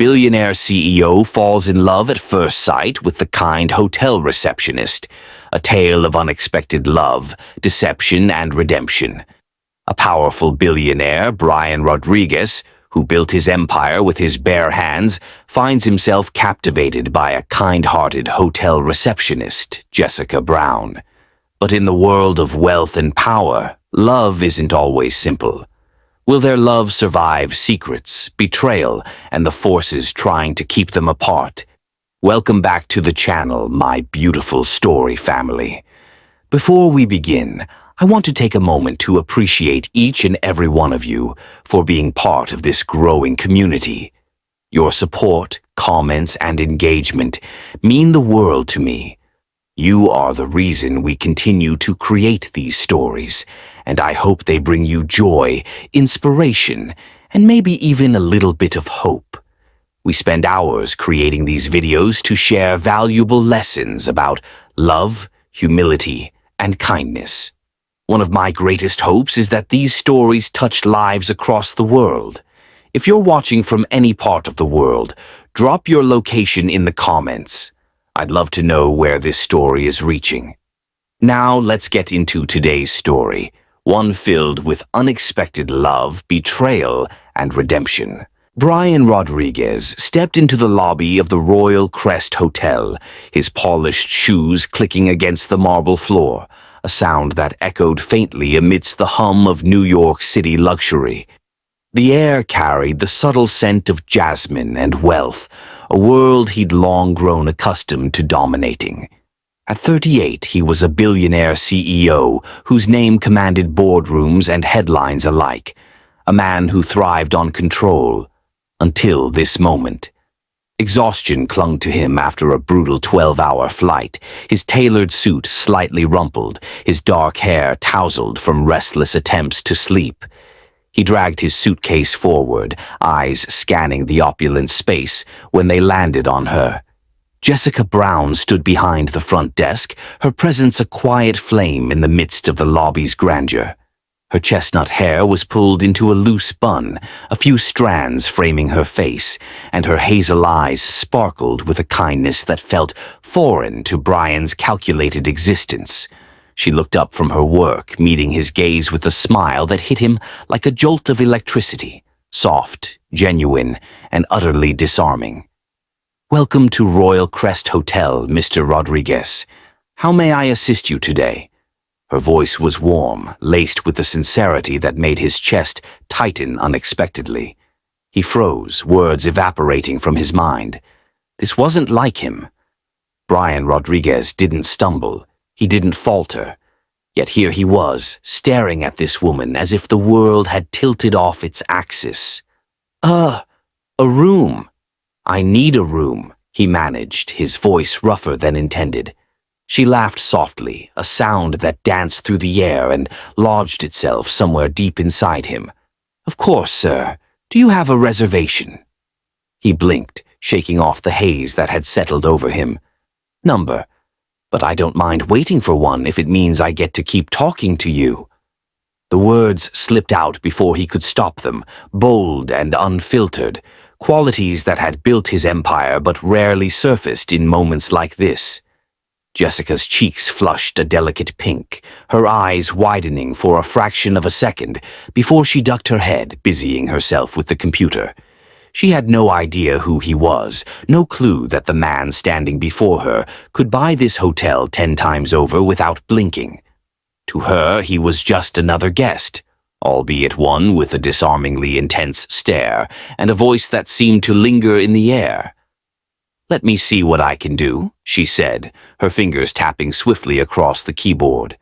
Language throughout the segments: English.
billionaire CEO falls in love at first sight with the kind hotel receptionist, a tale of unexpected love, deception, and redemption. A powerful billionaire, Brian Rodriguez, who built his empire with his bare hands, finds himself captivated by a kind-hearted hotel receptionist, Jessica Brown. But in the world of wealth and power, love isn't always simple. Will their love survive secrets, betrayal, and the forces trying to keep them apart? Welcome back to the channel, my beautiful story family. Before we begin, I want to take a moment to appreciate each and every one of you for being part of this growing community. Your support, comments, and engagement mean the world to me. You are the reason we continue to create these stories, and I hope they bring you joy, inspiration, and maybe even a little bit of hope. We spend hours creating these videos to share valuable lessons about love, humility, and kindness. One of my greatest hopes is that these stories touch lives across the world. If you're watching from any part of the world, drop your location in the comments. I'd love to know where this story is reaching. Now let's get into today's story, one filled with unexpected love, betrayal, and redemption. Brian Rodriguez stepped into the lobby of the Royal Crest Hotel, his polished shoes clicking against the marble floor, a sound that echoed faintly amidst the hum of New York City luxury. The air carried the subtle scent of jasmine and wealth, a world he'd long grown accustomed to dominating. At 38, he was a billionaire CEO whose name commanded boardrooms and headlines alike, a man who thrived on control, until this moment. Exhaustion clung to him after a brutal 12-hour flight, his tailored suit slightly rumpled, his dark hair tousled from restless attempts to sleep. He dragged his suitcase forward, eyes scanning the opulent space, when they landed on her. Jessica Brown stood behind the front desk, her presence a quiet flame in the midst of the lobby's grandeur. Her chestnut hair was pulled into a loose bun, a few strands framing her face, and her hazel eyes sparkled with a kindness that felt foreign to Brian's calculated existence. She looked up from her work, meeting his gaze with a smile that hit him like a jolt of electricity, soft, genuine, and utterly disarming. "Welcome to Royal Crest Hotel, Mr. Rodriguez. How may I assist you today?" Her voice was warm, laced with the sincerity that made his chest tighten unexpectedly. He froze, words evaporating from his mind. This wasn't like him. Brian Rodriguez didn't stumble. He didn't falter. Yet here he was, staring at this woman as if the world had tilted off its axis. A room. I need a room," he managed, his voice rougher than intended. She laughed softly, a sound that danced through the air and lodged itself somewhere deep inside him. "Of course, sir. Do you have a reservation?" He blinked, shaking off the haze that had settled over him. "Number. But I don't mind waiting for one if it means I get to keep talking to you." The words slipped out before he could stop them, bold and unfiltered, qualities that had built his empire but rarely surfaced in moments like this. Jessica's cheeks flushed a delicate pink, her eyes widening for a fraction of a second before she ducked her head, busying herself with the computer. She had no idea who he was, no clue that the man standing before her could buy this hotel 10 times over without blinking. To her, he was just another guest, albeit one with a disarmingly intense stare and a voice that seemed to linger in the air. "Let me see what I can do," she said, her fingers tapping swiftly across the keyboard.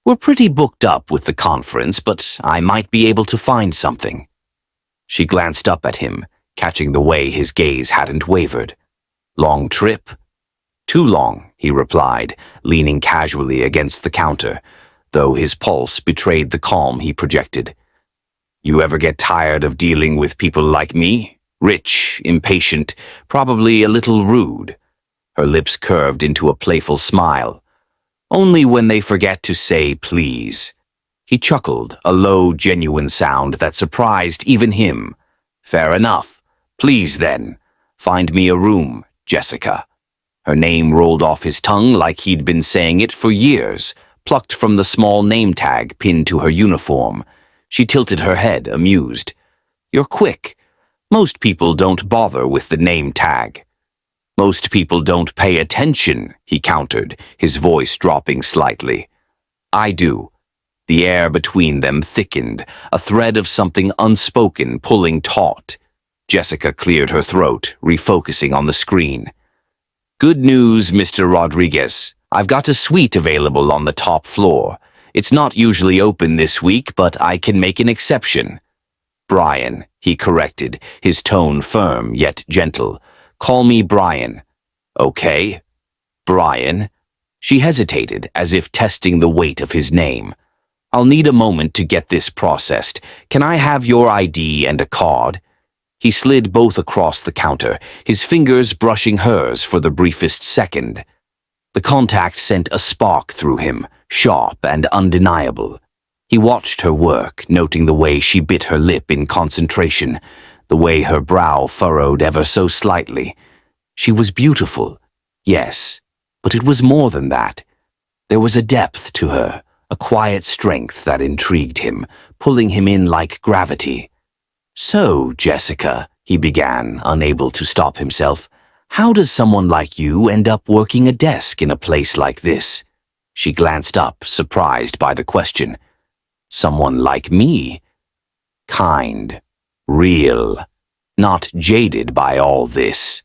"We're pretty booked up with the conference, but I might be able to find something." She glanced up at him, catching the way his gaze hadn't wavered. "Long trip?" "Too long," he replied, leaning casually against the counter, though his pulse betrayed the calm he projected. "You ever get tired of dealing with people like me? Rich, impatient, probably a little rude." Her lips curved into a playful smile. "Only when they forget to say please." He chuckled, a low, genuine sound that surprised even him. "Fair enough. Please then. Find me a room, Jessica." Her name rolled off his tongue like he'd been saying it for years, plucked from the small name tag pinned to her uniform. She tilted her head, amused. "You're quick. Most people don't bother with the name tag." "Most people don't pay attention," he countered, his voice dropping slightly. "I do." The air between them thickened, a thread of something unspoken pulling taut. Jessica cleared her throat, refocusing on the screen. "Good news, Mr. Rodriguez. I've got a suite available on the top floor. It's not usually open this week, but I can make an exception." "Brian," he corrected, his tone firm yet gentle. "Call me Brian." "Okay." "Brian?" She hesitated, as if testing the weight of his name. "I'll need a moment to get this processed. Can I have your ID and a card?" He slid both across the counter, his fingers brushing hers for the briefest second. The contact sent a spark through him, sharp and undeniable. He watched her work, noting the way she bit her lip in concentration, the way her brow furrowed ever so slightly. She was beautiful, yes, but it was more than that. There was a depth to her, a quiet strength that intrigued him, pulling him in like gravity. "So, Jessica," he began, unable to stop himself, "how does someone like you end up working a desk in a place like this?" She glanced up, surprised by the question. "Someone like me? Kind, real, not jaded by all this."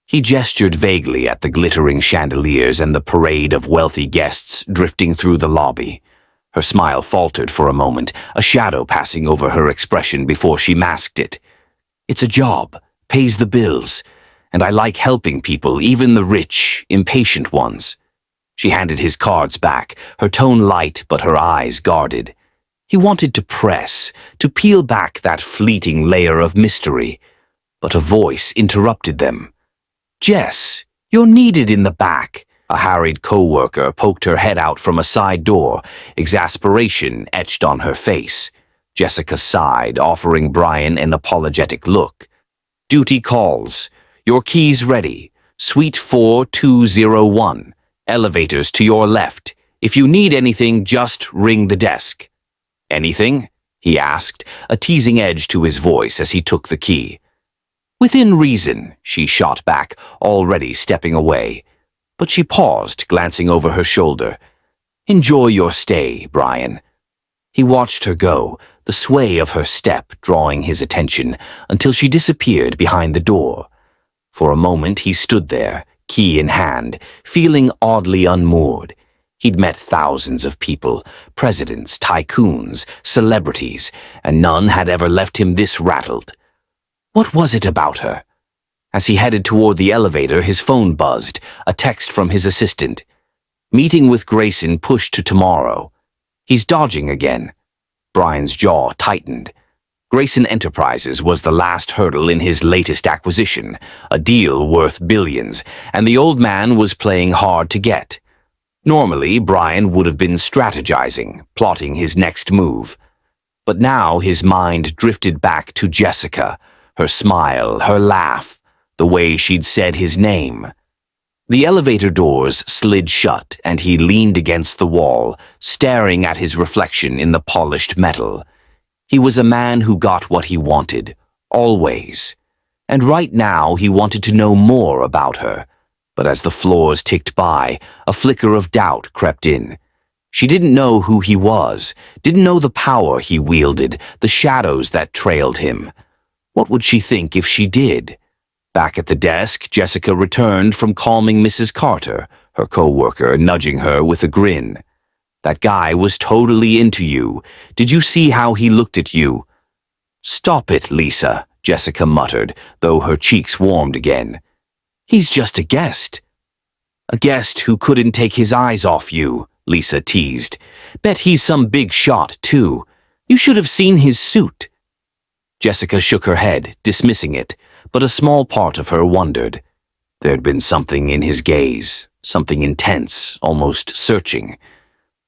He gestured vaguely at the glittering chandeliers and the parade of wealthy guests drifting through the lobby. Her smile faltered for a moment, a shadow passing over her expression before she masked it. "It's a job, pays the bills, and I like helping people, even the rich, impatient ones." She handed his cards back, her tone light but her eyes guarded. He wanted to press, to peel back that fleeting layer of mystery, but a voice interrupted them. "Jess, you're needed in the back." A harried co-worker poked her head out from a side door, exasperation etched on her face. Jessica sighed, offering Brian an apologetic look. "Duty calls. Your keys ready. Suite 4201. Elevators to your left. If you need anything, just ring the desk." "Anything?" he asked, a teasing edge to his voice as he took the key. "Within reason," she shot back, already stepping away. But she paused, glancing over her shoulder. "Enjoy your stay, Brian." He watched her go, the sway of her step drawing his attention, until she disappeared behind the door. For a moment he stood there, key in hand, feeling oddly unmoored. He'd met thousands of people, presidents, tycoons, celebrities, and none had ever left him this rattled. What was it about her? As he headed toward the elevator, his phone buzzed, a text from his assistant. "Meeting with Grayson pushed to tomorrow." He's dodging again. Brian's jaw tightened. Grayson Enterprises was the last hurdle in his latest acquisition, a deal worth billions, and the old man was playing hard to get. Normally, Brian would have been strategizing, plotting his next move. But now his mind drifted back to Jessica, her smile, her laugh, the way she'd said his name. The elevator doors slid shut, and he leaned against the wall, staring at his reflection in the polished metal. He was a man who got what he wanted, always. And right now he wanted to know more about her. But as the floors ticked by, a flicker of doubt crept in. She didn't know who he was, didn't know the power he wielded, the shadows that trailed him. What would she think if she did? Back at the desk, Jessica returned from calming Mrs. Carter, her co-worker nudging her with a grin. "That guy was totally into you. Did you see how he looked at you?" "Stop it, Lisa," Jessica muttered, though her cheeks warmed again. "He's just a guest." "A guest who couldn't take his eyes off you," Lisa teased. "Bet he's some big shot, too. You should have seen his suit." Jessica shook her head, dismissing it, but a small part of her wondered. There'd been something in his gaze, something intense, almost searching.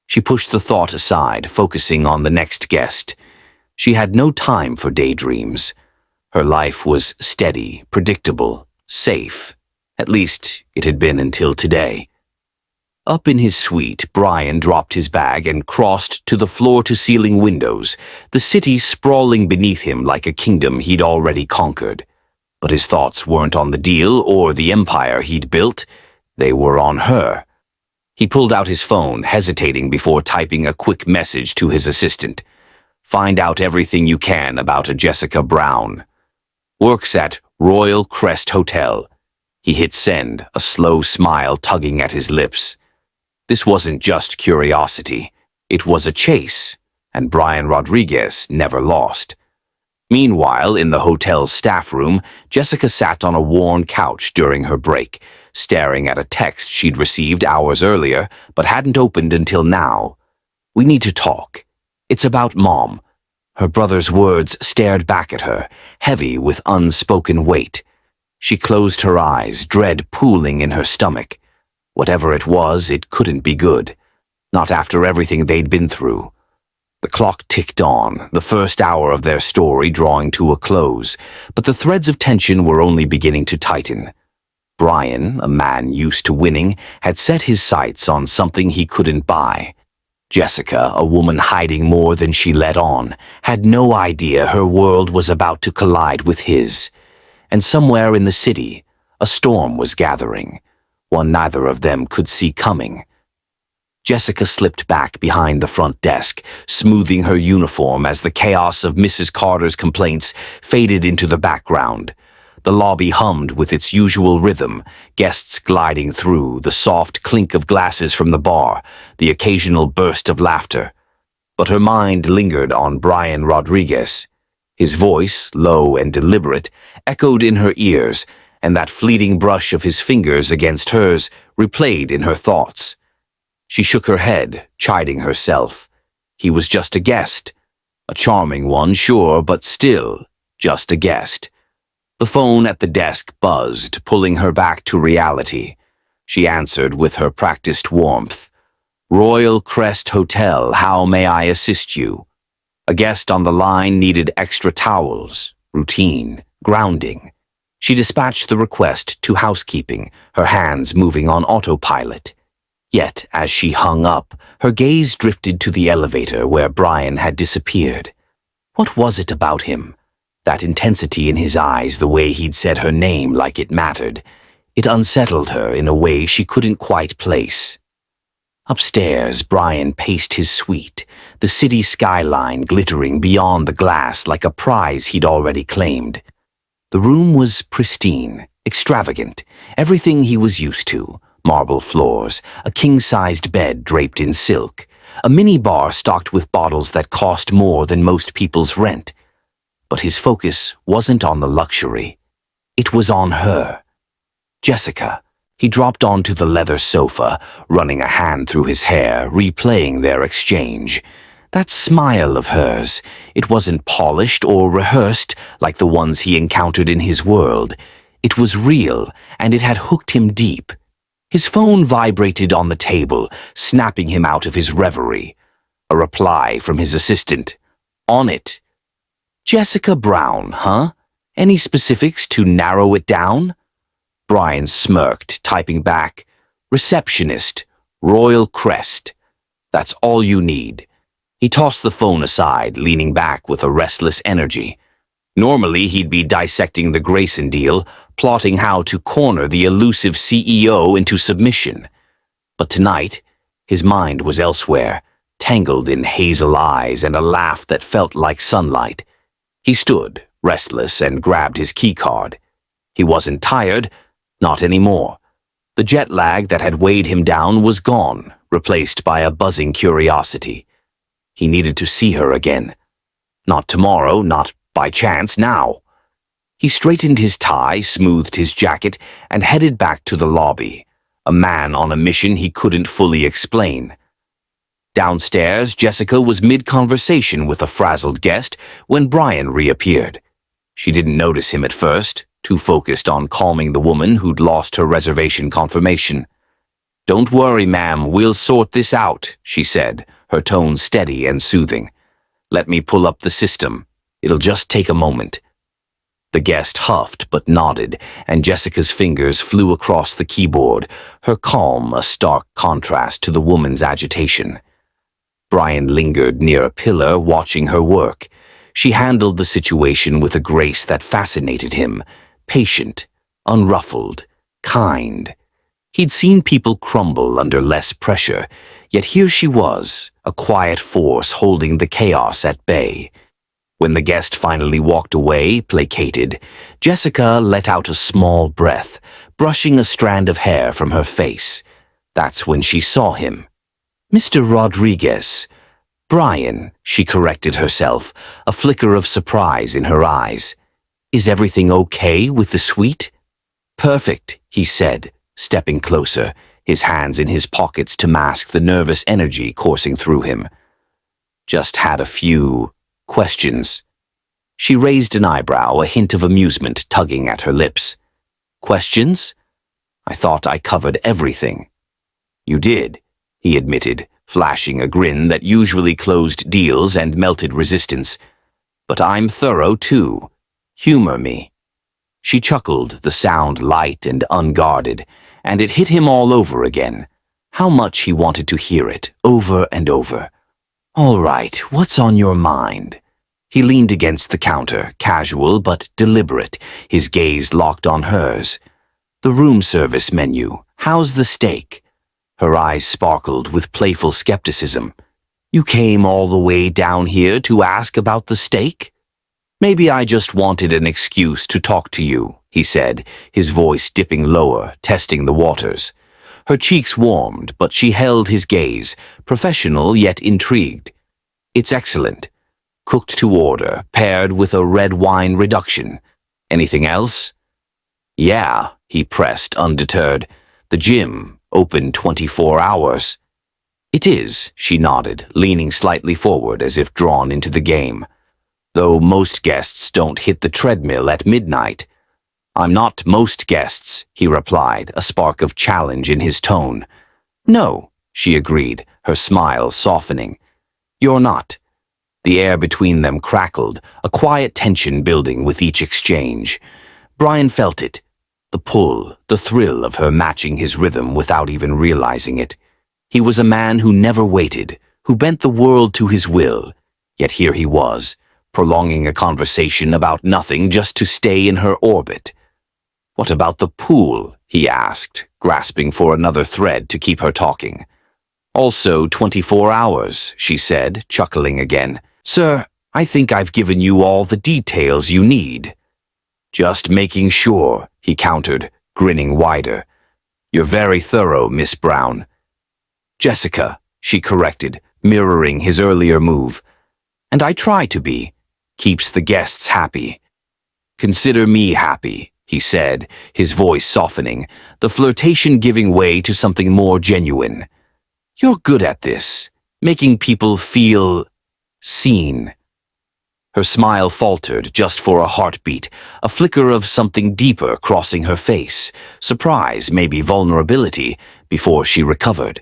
She pushed the thought aside, focusing on the next guest. She had no time for daydreams. Her life was steady, predictable, safe. At least it had been until today. Up in his suite, Brian dropped his bag and crossed to the floor-to-ceiling windows, the city sprawling beneath him like a kingdom he'd already conquered. But his thoughts weren't on the deal or the empire he'd built. They were on her. He pulled out his phone, hesitating before typing a quick message to his assistant. Find out everything you can about a Jessica Brown. Works at Royal Crest Hotel. He hit send, a slow smile tugging at his lips. This wasn't just curiosity. It was a chase, and Brian Rodriguez never lost. Meanwhile, in the hotel's staff room, Jessica sat on a worn couch during her break, staring at a text she'd received hours earlier but hadn't opened until now. We need to talk. It's about Mom. Her brother's words stared back at her, heavy with unspoken weight. She closed her eyes, dread pooling in her stomach. Whatever it was, it couldn't be good. Not after everything they'd been through. The clock ticked on, the first hour of their story drawing to a close, but the threads of tension were only beginning to tighten. Brian, a man used to winning, had set his sights on something he couldn't buy. Jessica, a woman hiding more than she let on, had no idea her world was about to collide with his. And somewhere in the city, a storm was gathering, one neither of them could see coming. Jessica slipped back behind the front desk, smoothing her uniform as the chaos of Mrs. Carter's complaints faded into the background. The lobby hummed with its usual rhythm, guests gliding through, the soft clink of glasses from the bar, the occasional burst of laughter. But her mind lingered on Brian Rodriguez. His voice, low and deliberate, echoed in her ears, and that fleeting brush of his fingers against hers replayed in her thoughts. She shook her head, chiding herself. He was just a guest. A charming one, sure, but still just a guest. The phone at the desk buzzed, pulling her back to reality. She answered with her practiced warmth. Royal Crest Hotel, how may I assist you? A guest on the line needed extra towels, routine, grounding. She dispatched the request to housekeeping, her hands moving on autopilot. Yet, as she hung up, her gaze drifted to the elevator where Brian had disappeared. What was it about him? That intensity in his eyes, the way he'd said her name like it mattered. It unsettled her in a way she couldn't quite place. Upstairs, Brian paced his suite, the city skyline glittering beyond the glass like a prize he'd already claimed. The room was pristine, extravagant, everything he was used to. Marble floors, a king-sized bed draped in silk, a mini-bar stocked with bottles that cost more than most people's rent. But his focus wasn't on the luxury. It was on her. Jessica. He dropped onto the leather sofa, running a hand through his hair, replaying their exchange. That smile of hers, it wasn't polished or rehearsed like the ones he encountered in his world. It was real, and it had hooked him deep. His phone vibrated on the table, snapping him out of his reverie. A reply from his assistant. On it. Jessica Brown, huh? Any specifics to narrow it down? Brian smirked, typing back, Receptionist, Royal Crest. That's all you need. He tossed the phone aside, leaning back with a restless energy. Normally, he'd be dissecting the Grayson deal, plotting how to corner the elusive CEO into submission. But tonight, his mind was elsewhere, tangled in hazel eyes and a laugh that felt like sunlight. He stood, restless, and grabbed his keycard. He wasn't tired, not anymore. The jet lag that had weighed him down was gone, replaced by a buzzing curiosity. He needed to see her again. Not tomorrow, not by chance, now. He straightened his tie, smoothed his jacket, and headed back to the lobby, a man on a mission he couldn't fully explain. Downstairs, Jessica was mid-conversation with a frazzled guest when Brian reappeared. She didn't notice him at first, too focused on calming the woman who'd lost her reservation confirmation. Don't worry, ma'am, we'll sort this out, she said, her tone steady and soothing. Let me pull up the system. It'll just take a moment. The guest huffed but nodded, and Jessica's fingers flew across the keyboard, her calm a stark contrast to the woman's agitation. Brian lingered near a pillar, watching her work. She handled the situation with a grace that fascinated him, patient, unruffled, kind. He'd seen people crumble under less pressure, yet here she was, a quiet force holding the chaos at bay. When the guest finally walked away, placated, Jessica let out a small breath, brushing a strand of hair from her face. That's when she saw him. "Mr. Rodriguez." "Brian," she corrected herself, a flicker of surprise in her eyes. "Is everything okay with the suite?" "Perfect," he said, stepping closer, his hands in his pockets to mask the nervous energy coursing through him. "Just had a few questions." She raised an eyebrow, a hint of amusement tugging at her lips. "Questions? I thought I covered everything." "You did," he admitted, flashing a grin that usually closed deals and melted resistance. "But I'm thorough, too. Humor me." She chuckled, the sound light and unguarded, and it hit him all over again. How much he wanted to hear it, over and over. "All right, what's on your mind?" He leaned against the counter, casual but deliberate, his gaze locked on hers. "The room service menu. How's the steak?" Her eyes sparkled with playful skepticism. "You came all the way down here to ask about the steak?" "Maybe I just wanted an excuse to talk to you," he said, his voice dipping lower, testing the waters. Her cheeks warmed, but she held his gaze, professional yet intrigued. "It's excellent. Cooked to order, paired with a red wine reduction. Anything else?" "Yeah," he pressed, undeterred. "The gym, open 24 hours. "It is," she nodded, leaning slightly forward as if drawn into the game. "Though most guests don't hit the treadmill at midnight." "I'm not most guests," he replied, a spark of challenge in his tone. "No," she agreed, her smile softening. "You're not." The air between them crackled, a quiet tension building with each exchange. Brian felt it, the pull, the thrill of her matching his rhythm without even realizing it. He was a man who never waited, who bent the world to his will, yet here he was, prolonging a conversation about nothing just to stay in her orbit. "What about the pool?" he asked, grasping for another thread to keep her talking. "Also 24 hours, she said, chuckling again. "Sir, I think I've given you all the details you need." "Just making sure," he countered, grinning wider. "You're very thorough, Miss Brown." "Jessica," she corrected, mirroring his earlier move. "And I try to be. Keeps the guests happy." "Consider me happy," he said, his voice softening, the flirtation giving way to something more genuine. "You're good at this, making people feel seen." Her smile faltered just for a heartbeat, a flicker of something deeper crossing her face, surprise, maybe vulnerability, before she recovered.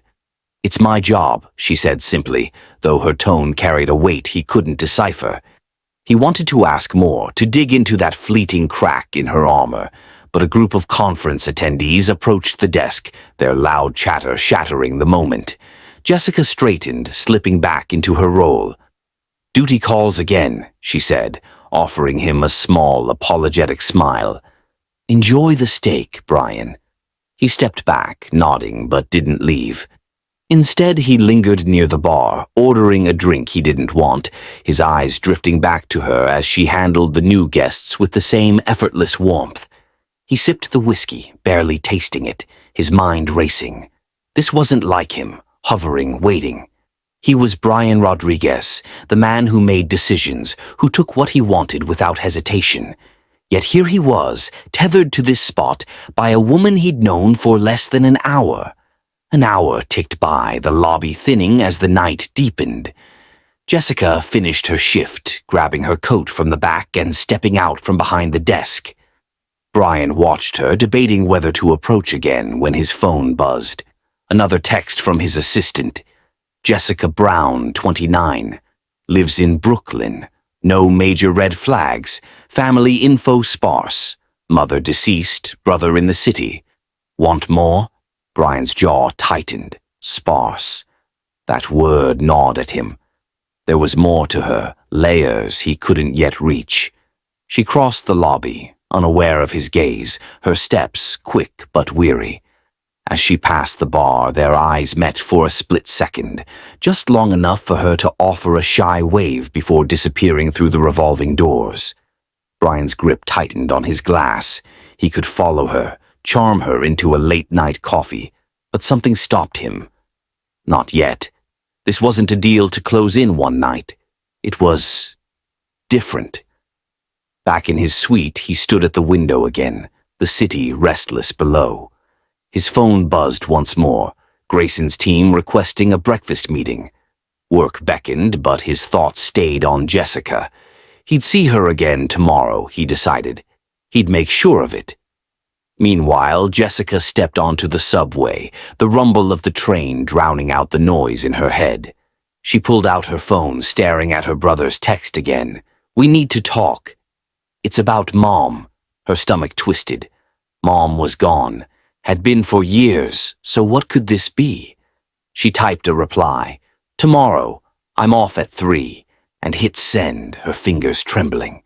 "It's my job," she said simply, though her tone carried a weight he couldn't decipher. He wanted to ask more, to dig into that fleeting crack in her armor, but a group of conference attendees approached the desk, their loud chatter shattering the moment. Jessica straightened, slipping back into her role. "Duty calls again," she said, offering him a small, apologetic smile. "Enjoy the steak, Brian." He stepped back, nodding, but didn't leave. Instead, he lingered near the bar, ordering a drink he didn't want, his eyes drifting back to her as she handled the new guests with the same effortless warmth. He sipped the whiskey, barely tasting it, his mind racing. This wasn't like him, hovering, waiting. He was Brian Rodriguez, the man who made decisions, who took what he wanted without hesitation. Yet here he was, tethered to this spot by a woman he'd known for less than an hour. An hour ticked by, the lobby thinning as the night deepened. Jessica finished her shift, grabbing her coat from the back and stepping out from behind the desk. Brian watched her, debating whether to approach again when his phone buzzed. Another text from his assistant. Jessica Brown, 29. Lives in Brooklyn. No major red flags. Family info sparse. Mother deceased, brother in the city. Want more? Brian's jaw tightened. Sparse. That word gnawed at him. There was more to her, layers he couldn't yet reach. She crossed the lobby, unaware of his gaze, her steps quick but weary. As she passed the bar, their eyes met for a split second, just long enough for her to offer a shy wave before disappearing through the revolving doors. Brian's grip tightened on his glass. He could follow her, charm her into a late-night coffee, but something stopped him. Not yet. This wasn't a deal to close in one night. It was different. Back in his suite, he stood at the window again, the city restless below. His phone buzzed once more, Grayson's team requesting a breakfast meeting. Work beckoned, but his thoughts stayed on Jessica. He'd see her again tomorrow, he decided. He'd make sure of it. Meanwhile, Jessica stepped onto the subway, the rumble of the train drowning out the noise in her head. She pulled out her phone, staring at her brother's text again. "We need to talk." "It's about Mom." Her stomach twisted. Mom was gone. Had been for years, so what could this be? She typed a reply. "Tomorrow, I'm off at 3, and hit send, her fingers trembling.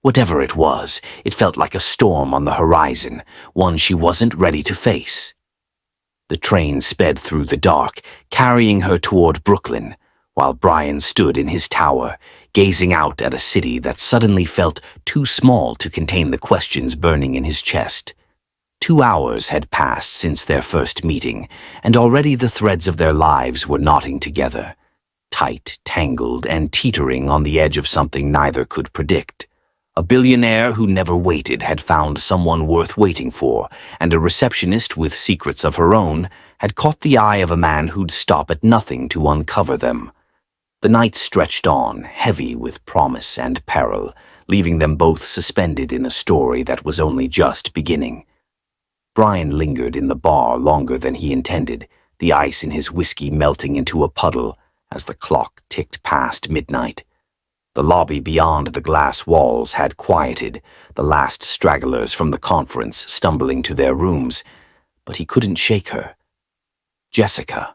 Whatever it was, it felt like a storm on the horizon, one she wasn't ready to face. The train sped through the dark, carrying her toward Brooklyn, while Brian stood in his tower, gazing out at a city that suddenly felt too small to contain the questions burning in his chest. 2 hours had passed since their first meeting, and already the threads of their lives were knotting together, tight, tangled, and teetering on the edge of something neither could predict. A billionaire who never waited had found someone worth waiting for, and a receptionist with secrets of her own had caught the eye of a man who'd stop at nothing to uncover them. The night stretched on, heavy with promise and peril, leaving them both suspended in a story that was only just beginning. Brian lingered in the bar longer than he intended, the ice in his whiskey melting into a puddle as the clock ticked past midnight. The lobby beyond the glass walls had quieted, the last stragglers from the conference stumbling to their rooms, but he couldn't shake her. Jessica.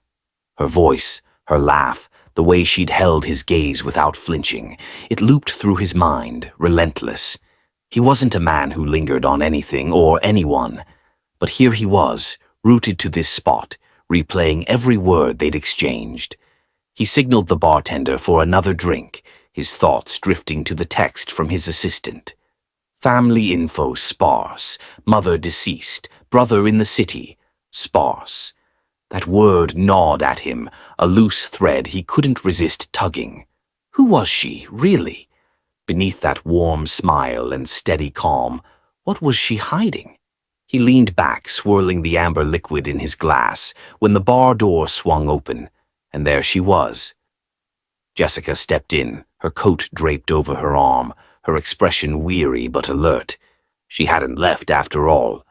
Her voice, her laugh, the way she'd held his gaze without flinching, it looped through his mind, relentless. He wasn't a man who lingered on anything or anyone. But here he was, rooted to this spot, replaying every word they'd exchanged. He signaled the bartender for another drink, his thoughts drifting to the text from his assistant. Family info sparse, mother deceased, brother in the city, sparse. That word gnawed at him, a loose thread he couldn't resist tugging. Who was she, really? Beneath that warm smile and steady calm, what was she hiding? He leaned back, swirling the amber liquid in his glass, when the bar door swung open, and there she was. Jessica stepped in, her coat draped over her arm, her expression weary but alert. She hadn't left after all.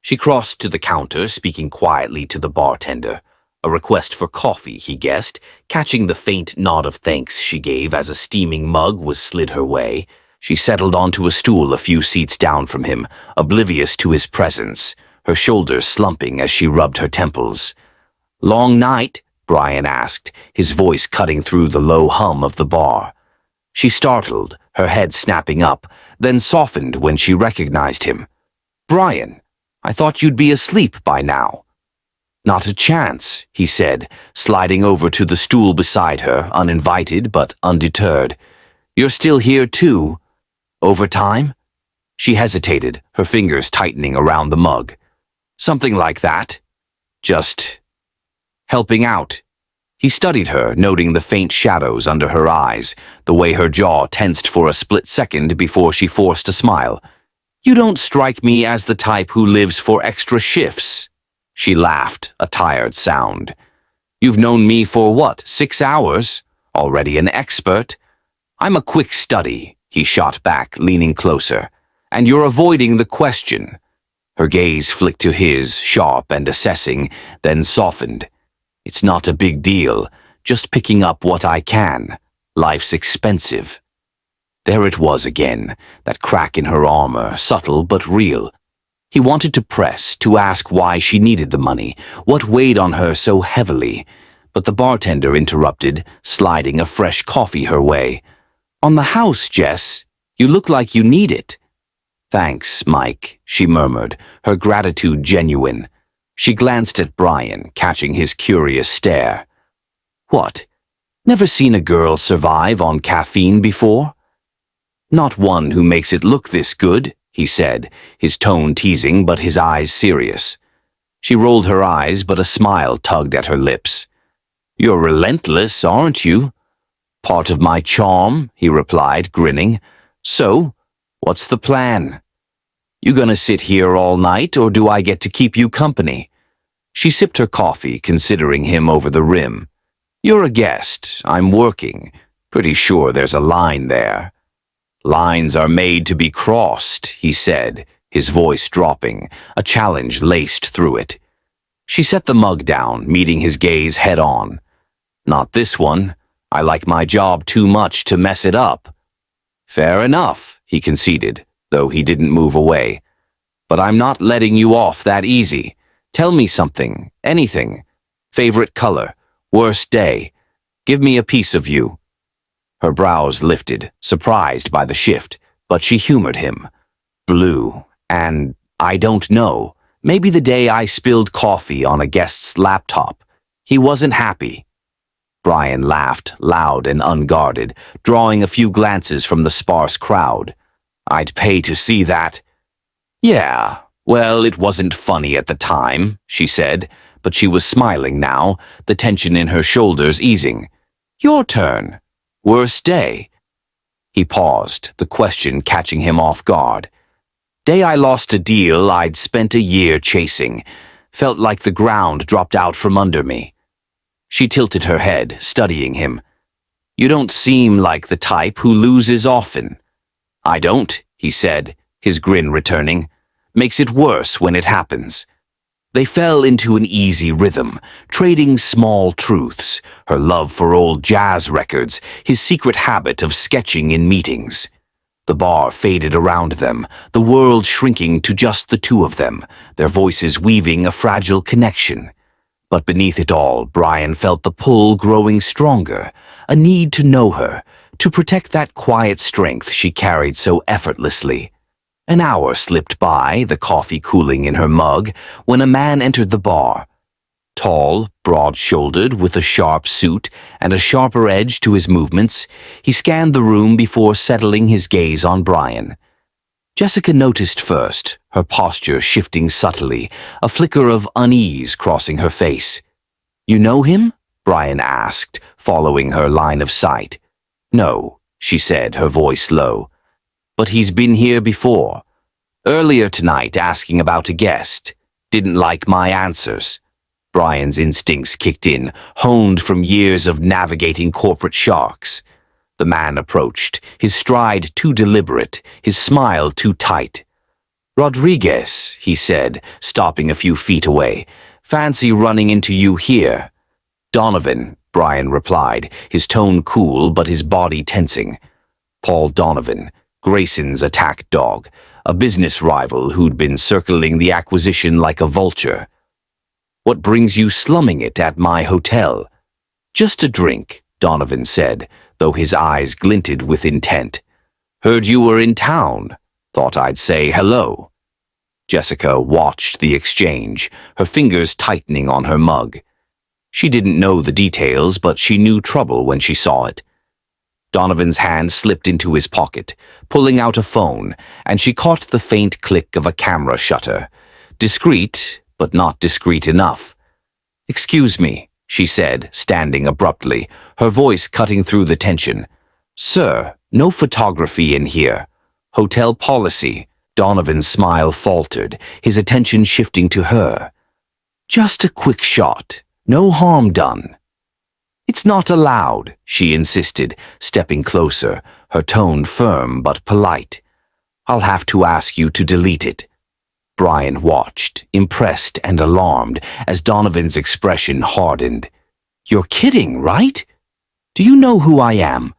She crossed to the counter, speaking quietly to the bartender. A request for coffee, he guessed, catching the faint nod of thanks she gave as a steaming mug was slid her way. She settled onto a stool a few seats down from him, oblivious to his presence, her shoulders slumping as she rubbed her temples. "Long night?" Brian asked, his voice cutting through the low hum of the bar. She startled, her head snapping up, then softened when she recognized him. "Brian, I thought you'd be asleep by now." "Not a chance," he said, sliding over to the stool beside her, uninvited but undeterred. "You're still here too. Overtime?" She hesitated, her fingers tightening around the mug. "Something like that. Just helping out." He studied her, noting the faint shadows under her eyes, the way her jaw tensed for a split second before she forced a smile. "You don't strike me as the type who lives for extra shifts." She laughed, a tired sound. "You've known me for what, 6 hours? Already an expert?" "I'm a quick study," he shot back, leaning closer. "And you're avoiding the question." Her gaze flicked to his, sharp and assessing, then softened. "It's not a big deal, just picking up what I can. Life's expensive." There it was again, that crack in her armor, subtle but real. He wanted to press, to ask why she needed the money, what weighed on her so heavily. But the bartender interrupted, sliding a fresh coffee her way. "On the house, Jess. You look like you need it." "Thanks, Mike," she murmured, her gratitude genuine. She glanced at Brian, catching his curious stare. "What? Never seen a girl survive on caffeine before?" "Not one who makes it look this good," he said, his tone teasing but his eyes serious. She rolled her eyes, but a smile tugged at her lips. "You're relentless, aren't you?" "Part of my charm," he replied, grinning. "So, what's the plan? You gonna sit here all night, or do I get to keep you company?" She sipped her coffee, considering him over the rim. "You're a guest. I'm working. Pretty sure there's a line there." "Lines are made to be crossed," he said, his voice dropping, a challenge laced through it. She set the mug down, meeting his gaze head-on. "Not this one. I like my job too much to mess it up." "Fair enough," he conceded, though he didn't move away. "But I'm not letting you off that easy. Tell me something, anything. Favorite color, worst day. Give me a piece of you." Her brows lifted, surprised by the shift, but she humored him. "Blue, and I don't know. Maybe the day I spilled coffee on a guest's laptop. He wasn't happy." Brian laughed, loud and unguarded, drawing a few glances from the sparse crowd. "I'd pay to see that." "Yeah, well, it wasn't funny at the time," she said, but she was smiling now, the tension in her shoulders easing. "Your turn. Worst day?" He paused, the question catching him off guard. "Day I lost a deal I'd spent a year chasing. Felt like the ground dropped out from under me." She tilted her head, studying him. "You don't seem like the type who loses often." "I don't," he said, his grin returning. "Makes it worse when it happens." They fell into an easy rhythm, trading small truths, her love for old jazz records, his secret habit of sketching in meetings. The bar faded around them, the world shrinking to just the two of them, their voices weaving a fragile connection. But beneath it all, Brian felt the pull growing stronger, a need to know her, to protect that quiet strength she carried so effortlessly. An hour slipped by, the coffee cooling in her mug, when a man entered the bar. Tall, broad-shouldered, with a sharp suit and a sharper edge to his movements, he scanned the room before settling his gaze on Brian. Jessica noticed first, her posture shifting subtly, a flicker of unease crossing her face. "You know him?" Brian asked, following her line of sight. "No," she said, her voice low. "But he's been here before. Earlier tonight asking about a guest. Didn't like my answers." Brian's instincts kicked in, honed from years of navigating corporate sharks. The man approached, his stride too deliberate, his smile too tight. "Rodriguez," he said, stopping a few feet away. "Fancy running into you here." "Donovan," Brian replied, his tone cool but his body tensing. Paul Donovan, Grayson's attack dog, a business rival who'd been circling the acquisition like a vulture. "What brings you slumming it at my hotel?" "Just a drink," Donovan said, though his eyes glinted with intent. "Heard you were in town. Thought I'd say hello." Jessica watched the exchange, her fingers tightening on her mug. She didn't know the details, but she knew trouble when she saw it. Donovan's hand slipped into his pocket, pulling out a phone, and she caught the faint click of a camera shutter. Discreet, but not discreet enough. "Excuse me," she said, standing abruptly, her voice cutting through the tension. "Sir, no photography in here. Hotel policy." Donovan's smile faltered, his attention shifting to her. "Just a quick shot. No harm done." "It's not allowed," she insisted, stepping closer, her tone firm but polite. "I'll have to ask you to delete it." Brian watched, impressed and alarmed, as Donovan's expression hardened. "You're kidding, right? Do you know who I am?"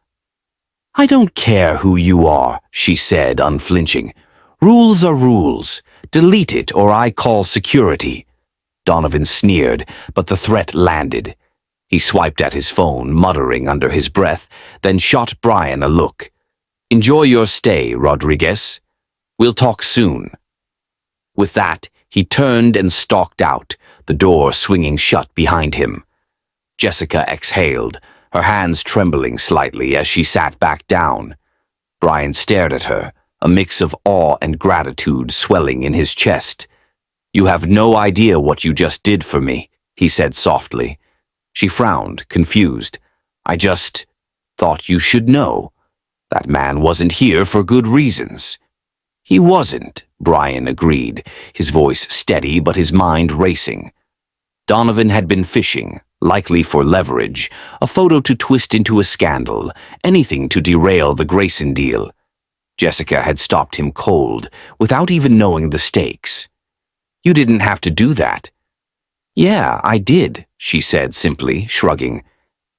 I don't care who you are, she said, unflinching. Rules are rules. Delete it or I call security. Donovan sneered, but the threat landed. He swiped at his phone, muttering under his breath, then shot Brian a look. Enjoy your stay, Rodriguez. We'll talk soon. With that, he turned and stalked out, the door swinging shut behind him. Jessica exhaled, her hands trembling slightly as she sat back down. Brian stared at her, a mix of awe and gratitude swelling in his chest. You have no idea what you just did for me, he said softly. She frowned, confused. I just thought you should know. That man wasn't here for good reasons. He wasn't, Brian agreed, his voice steady but his mind racing. Donovan had been fishing, likely for leverage, a photo to twist into a scandal, anything to derail the Grayson deal. Jessica had stopped him cold, without even knowing the stakes. You didn't have to do that. Yeah, I did, she said simply, shrugging.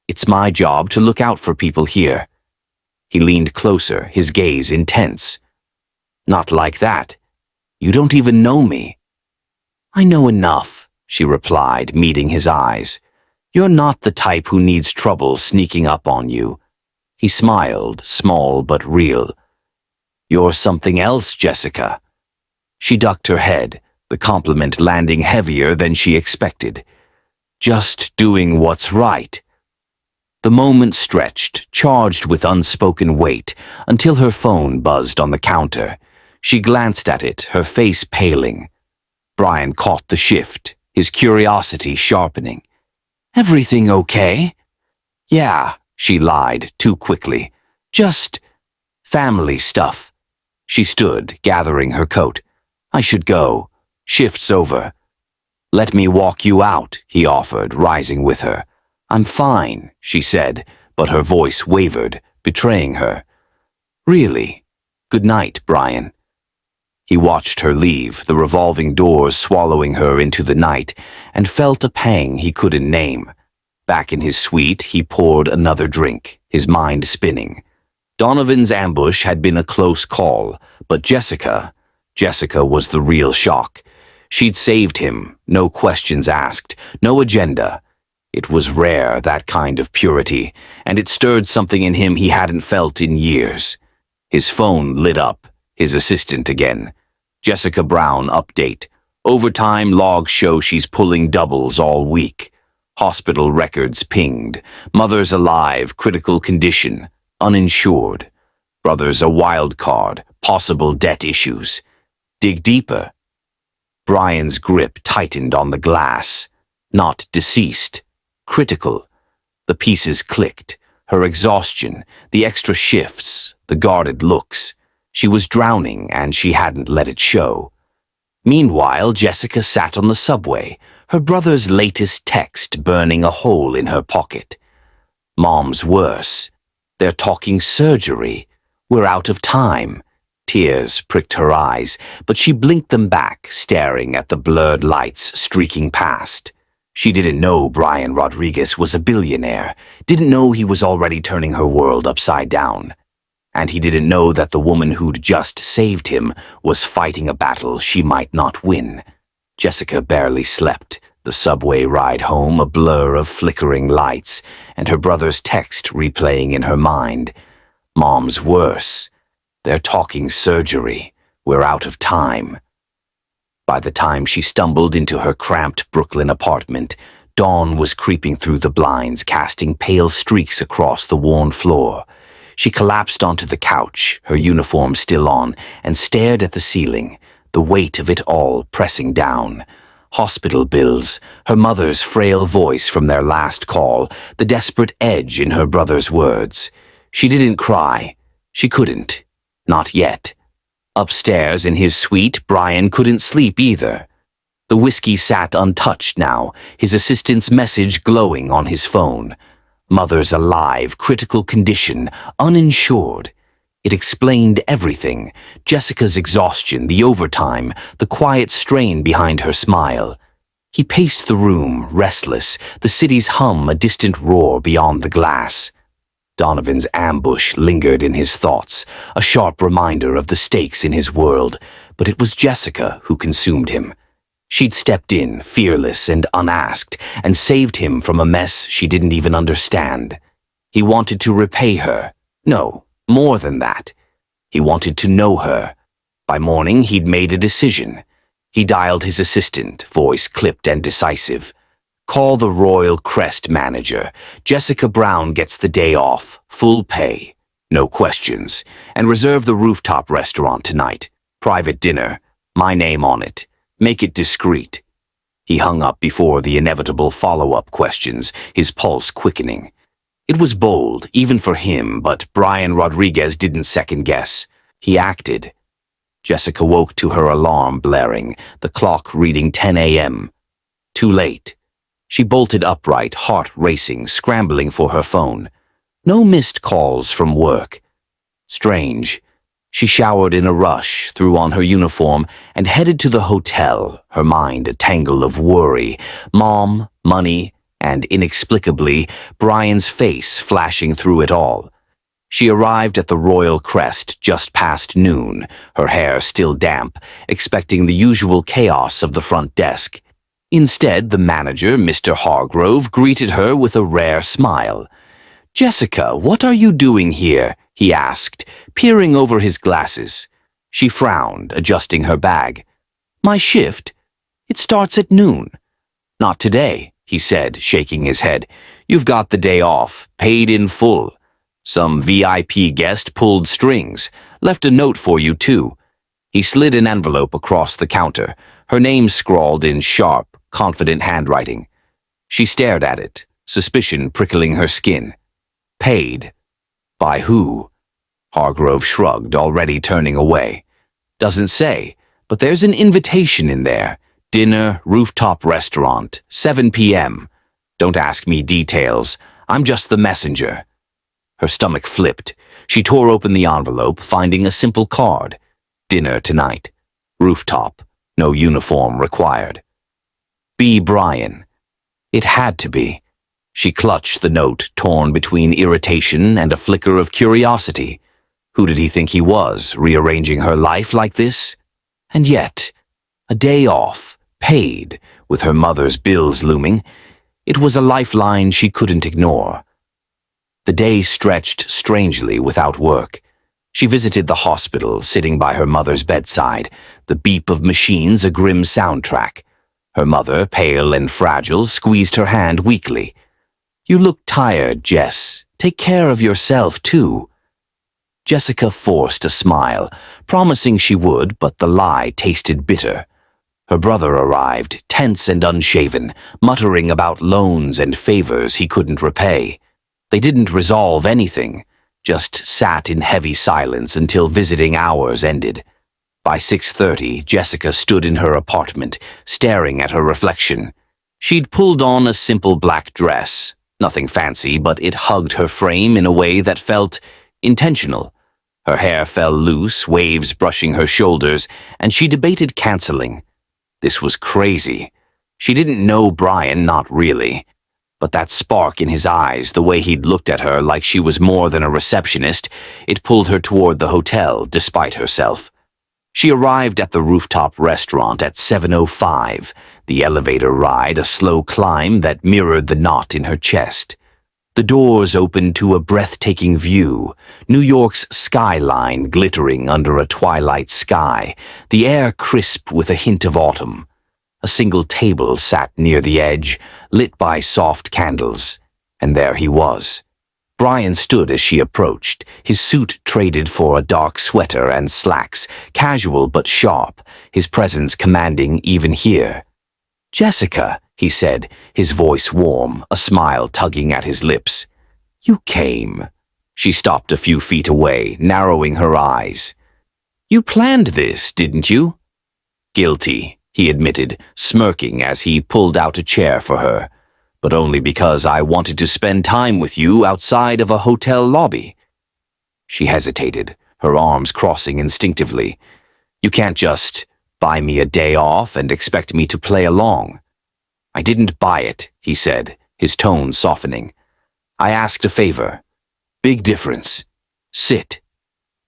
It's my job to look out for people here. He leaned closer, his gaze intense. Not like that. You don't even know me. I know enough, she replied, meeting his eyes. You're not the type who needs trouble sneaking up on you. He smiled, small but real. You're something else, Jessica. She ducked her head, the compliment landing heavier than she expected. Just doing what's right. The moment stretched, charged with unspoken weight, until her phone buzzed on the counter. She glanced at it, her face paling. Brian caught the shift, his curiosity sharpening. Everything okay? Yeah, she lied too quickly. Just family stuff. She stood, gathering her coat. I should go. Shift's over. Let me walk you out, he offered, rising with her. I'm fine, she said, but her voice wavered, betraying her. Really? Good night, Brian. He watched her leave, the revolving doors swallowing her into the night, and felt a pang he couldn't name. Back in his suite, he poured another drink, his mind spinning. Donovan's ambush had been a close call, but Jessica was the real shock. She'd saved him, no questions asked, no agenda. It was rare, that kind of purity, and it stirred something in him he hadn't felt in years. His phone lit up, his assistant again. Jessica Brown update. Overtime logs show she's pulling doubles all week. Hospital records pinged. Mother's alive, critical condition, uninsured. Brother's a wild card, possible debt issues. Dig deeper. Brian's grip tightened on the glass. Not deceased. Critical. The pieces clicked. Her exhaustion, the extra shifts, the guarded looks. She was drowning, and she hadn't let it show. Meanwhile, Jessica sat on the subway, her brother's latest text burning a hole in her pocket. Mom's worse. They're talking surgery. We're out of time. Tears pricked her eyes, but she blinked them back, staring at the blurred lights streaking past. She didn't know Brian Rodriguez was a billionaire, didn't know he was already turning her world upside down. And he didn't know that the woman who'd just saved him was fighting a battle she might not win. Jessica barely slept, the subway ride home a blur of flickering lights, and her brother's text replaying in her mind. Mom's worse. They're talking surgery. We're out of time. By the time she stumbled into her cramped Brooklyn apartment, dawn was creeping through the blinds, casting pale streaks across the worn floor. She collapsed onto the couch, her uniform still on, and stared at the ceiling, the weight of it all pressing down. Hospital bills, her mother's frail voice from their last call, the desperate edge in her brother's words. She didn't cry. She couldn't. Not yet. Upstairs in his suite, Brian couldn't sleep either. The whiskey sat untouched now, his assistant's message glowing on his phone. Mother's alive, critical condition, uninsured. It explained everything. Jessica's exhaustion, the overtime, the quiet strain behind her smile. He paced the room, restless, the city's hum a distant roar beyond the glass. Donovan's ambush lingered in his thoughts, a sharp reminder of the stakes in his world, but it was Jessica who consumed him. She'd stepped in, fearless and unasked, and saved him from a mess she didn't even understand. He wanted to repay her. No, more than that. He wanted to know her. By morning, he'd made a decision. He dialed his assistant, voice clipped and decisive. Call the Royal Crest manager. Jessica Brown gets the day off, full pay, no questions, and reserve the rooftop restaurant tonight. Private dinner, my name on it. Make it discreet. He hung up before the inevitable follow-up questions, his pulse quickening. It was bold, even for him, but Brian Rodriguez didn't second-guess. He acted. Jessica woke to her alarm blaring, the clock reading 10 a.m. Too late. She bolted upright, heart racing, scrambling for her phone. No missed calls from work. Strange. She showered in a rush, threw on her uniform, and headed to the hotel, her mind a tangle of worry, mom, money, and inexplicably, Brian's face flashing through it all. She arrived at the Royal Crest just past noon, her hair still damp, expecting the usual chaos of the front desk. Instead, the manager, Mr. Hargrove, greeted her with a rare smile. "Jessica, what are you doing here?" he asked, peering over his glasses. She frowned, adjusting her bag. "My shift? It starts at noon." "Not today," he said, shaking his head. "You've got the day off, paid in full. Some VIP guest pulled strings, left a note for you too." He slid an envelope across the counter, her name scrawled in sharp, confident handwriting. She stared at it, suspicion prickling her skin. Paid. By who? Hargrove shrugged, already turning away. "Doesn't say, but there's an invitation in there. Dinner, rooftop restaurant, 7 p.m. Don't ask me details. I'm just the messenger." Her stomach flipped. She tore open the envelope, finding a simple card. Dinner tonight. Rooftop. No uniform required. B. Brian. It had to be. She clutched the note, torn between irritation and a flicker of curiosity. Who did he think he was, rearranging her life like this? And yet, a day off, paid, with her mother's bills looming, it was a lifeline she couldn't ignore. The day stretched strangely without work. She visited the hospital, sitting by her mother's bedside, the beep of machines a grim soundtrack. Her mother, pale and fragile, squeezed her hand weakly. "You look tired, Jess. Take care of yourself, too." Jessica forced a smile, promising she would, but the lie tasted bitter. Her brother arrived, tense and unshaven, muttering about loans and favors he couldn't repay. They didn't resolve anything, just sat in heavy silence until visiting hours ended. By 6:30, Jessica stood in her apartment, staring at her reflection. She'd pulled on a simple black dress, nothing fancy, but it hugged her frame in a way that felt intentional. Her hair fell loose, waves brushing her shoulders, and she debated canceling. This was crazy. She didn't know Brian, not really. But that spark in his eyes, the way he'd looked at her like she was more than a receptionist, it pulled her toward the hotel, despite herself. She arrived at the rooftop restaurant at 7:05, the elevator ride a slow climb that mirrored the knot in her chest. The doors opened to a breathtaking view, New York's skyline glittering under a twilight sky, the air crisp with a hint of autumn. A single table sat near the edge, lit by soft candles, and there he was. Brian stood as she approached, his suit traded for a dark sweater and slacks, casual but sharp, his presence commanding even here. "Jessica," he said, his voice warm, a smile tugging at his lips. "You came." She stopped a few feet away, narrowing her eyes. "You planned this, didn't you?" "Guilty," he admitted, smirking as he pulled out a chair for her. "But only because I wanted to spend time with you outside of a hotel lobby." She hesitated, her arms crossing instinctively. "You can't just buy me a day off and expect me to play along." "I didn't buy it," he said, his tone softening. "I asked a favor. Big difference. Sit.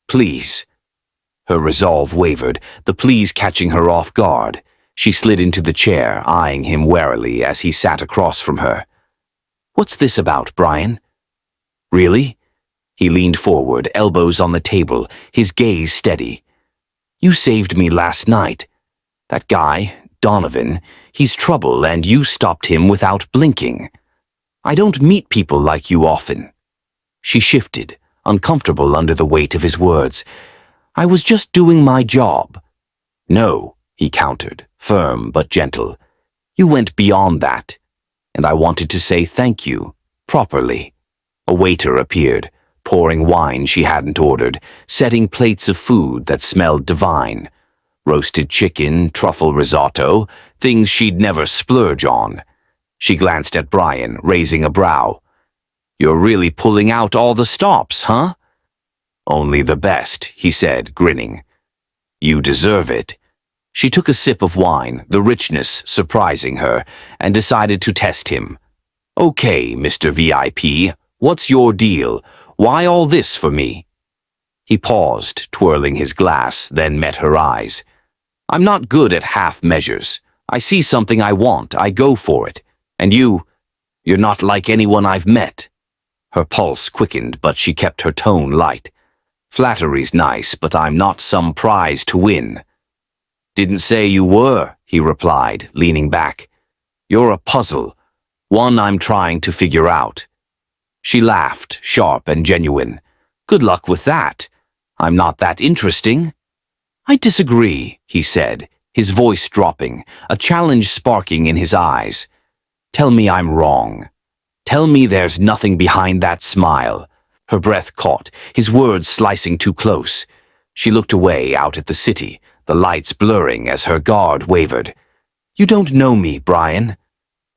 Please. Her resolve wavered, the please catching her off guard. She slid into the chair, eyeing him warily as he sat across from her. What's this about, Brian? Really? He leaned forward, elbows on the table, his gaze steady. You saved me last night. That guy, Donovan, he's trouble and you stopped him without blinking. I don't meet people like you often. She shifted, uncomfortable under the weight of his words. I was just doing my job. No, he countered, firm but gentle. You went beyond that, and I wanted to say thank you, properly. A waiter appeared, pouring wine she hadn't ordered, setting plates of food that smelled divine. Roasted chicken, truffle risotto, things she'd never splurge on. She glanced at Brian, raising a brow. You're really pulling out all the stops, huh? Only the best, he said, grinning. You deserve it. She took a sip of wine, the richness surprising her, and decided to test him. Okay, Mr. VIP, what's your deal? Why all this for me? He paused, twirling his glass, then met her eyes. I'm not good at half measures. I see something I want, I go for it. And you're not like anyone I've met. Her pulse quickened, but she kept her tone light. Flattery's nice, but I'm not some prize to win. Didn't say you were, he replied, leaning back. You're a puzzle, one I'm trying to figure out. She laughed, sharp and genuine. Good luck with that. I'm not that interesting. I disagree, he said, his voice dropping, a challenge sparking in his eyes. Tell me I'm wrong. Tell me there's nothing behind that smile. Her breath caught, his words slicing too close. She looked away out at the city, the lights blurring as her guard wavered. You don't know me, Brian.